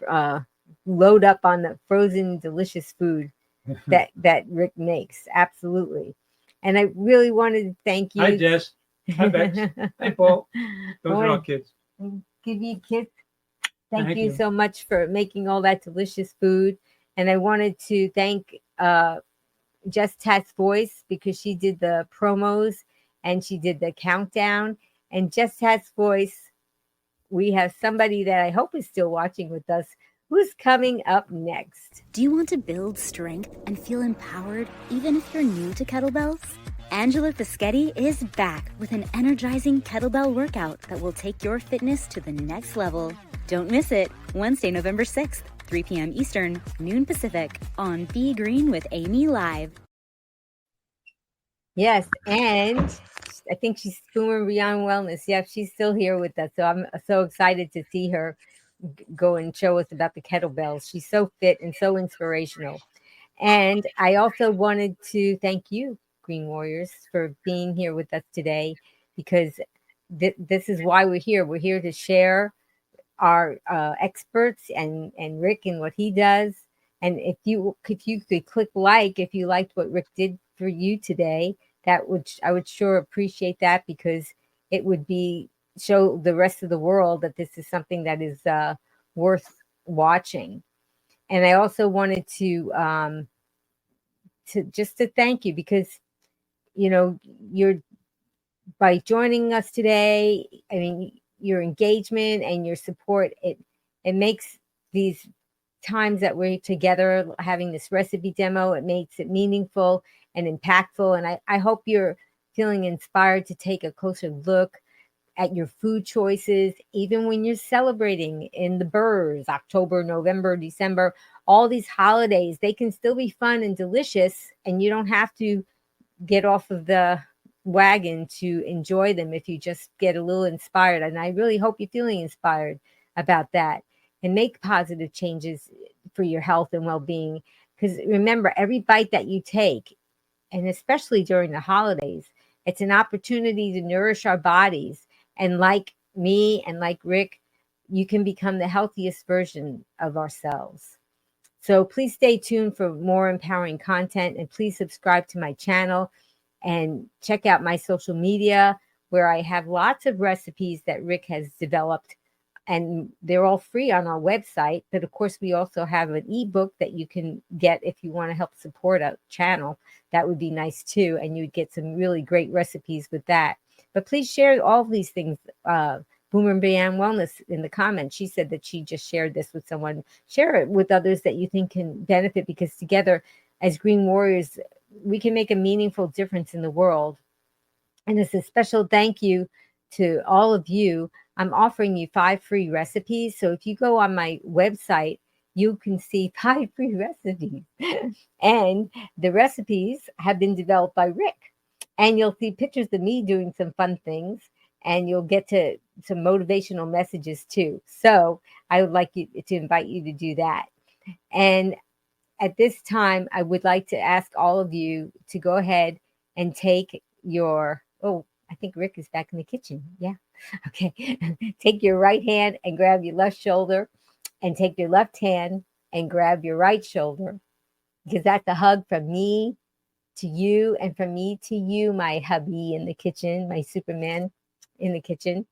load up on the frozen delicious food that Rick makes. Absolutely. And I really wanted to thank you. Hi, Jess. Hi, Bex. Hi, Paul. Those are wanna- all kids. Give you a kiss. Thank Thank you you. so much for making all that delicious food. And I wanted to thank Just Tat's Voice because she did the promos and she did the countdown. And Just Tat's Voice, we have somebody that I hope is still watching with us who's coming up next. Do you want to build strength and feel empowered even if you're new to kettlebells? Angela Fischetti is back with an energizing kettlebell workout that will take your fitness to the next level. Don't miss it. Wednesday, November 6th, 3 p.m. Eastern, noon Pacific, on Be Green with Amy Live. Yes, and I think she's Boomer Beyond Wellness. Yeah, she's still here with us. So I'm so excited to see her go and show us about the kettlebells. She's so fit and so inspirational. And I also wanted to thank you, Green Warriors, for being here with us today because this is why we're here. We're here to share our experts and Rick and what he does. And if you could click like if you liked what Rick did for you today, I would sure appreciate that because it would show the rest of the world that this is something that is worth watching. And I also wanted to thank you because you're by joining us today. I mean, your engagement and your support, it makes these times that we're together having this recipe demo, it makes it meaningful and impactful. And I hope you're feeling inspired to take a closer look at your food choices, even when you're celebrating in the burrs, October, November, December, all these holidays, they can still be fun and delicious, and you don't have to get off of the wagon to enjoy them if you just get a little inspired. And I really hope you're feeling inspired about that and make positive changes for your health and well-being. Because remember, every bite that you take, and especially during the holidays, it's an opportunity to nourish our bodies. And like me and like Rick, you can become the healthiest version of ourselves. So please stay tuned for more empowering content, and please subscribe to my channel and check out my social media where I have lots of recipes that Rick has developed, and they're all free on our website. But of course, we also have an ebook that you can get if you want to help support a channel. That would be nice too, and you'd get some really great recipes with that. But please share all of these things. Boomer Beyond Wellness in the comments, she said that she just shared this with someone. Share it with others that you think can benefit, because together as Green Warriors, we can make a meaningful difference in the world. And as a special thank you to all of you, I'm offering you 5 free recipes. So if you go on my website, you can see 5 free recipes. And the recipes have been developed by Rick. And you'll see pictures of me doing some fun things, and you'll get to some motivational messages too. So I would like to invite you to do that. And at this time, I would like to ask all of you to go ahead and take your, I think Rick is back in the kitchen. Yeah. Okay. Take your right hand and grab your left shoulder, and take your left hand and grab your right shoulder, because that's a hug from me to you and from me to you, my hubby in the kitchen, my Superman in the kitchen.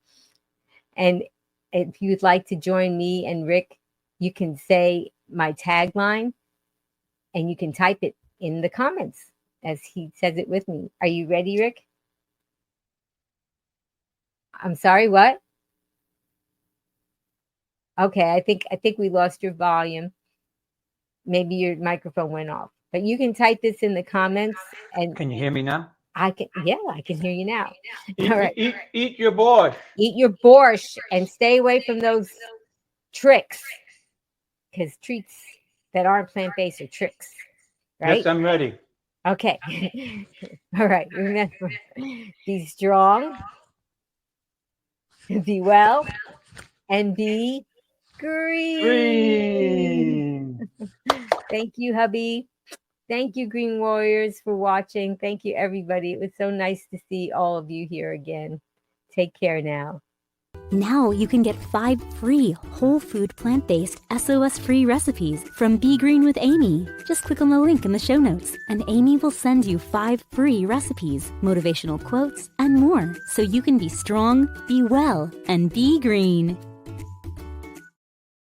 And if you'd like to join me and Rick, you can say my tagline and you can type it in the comments as he says it with me. Are you ready, Rick? I'm sorry, what? Okay, I think we lost your volume. Maybe your microphone went off. But you can type this in the comments, and Can you hear me now? I can hear you now. Eat, All right. eat your borscht. Eat your borscht and stay away from those tricks, because treats that aren't plant-based are tricks, right? Yes, I'm ready. Okay. All right. Remember, be strong, be well, and be green. Green. Thank you, hubby. Thank you, Green Warriors, for watching. Thank you, everybody. It was so nice to see all of you here again. Take care now. Now you can get 5 free whole food plant-based SOS-Free recipes from Be Green with Amy. Just click on the link in the show notes and Amy will send you 5 free recipes, motivational quotes, and more so you can be strong, be well, and be green.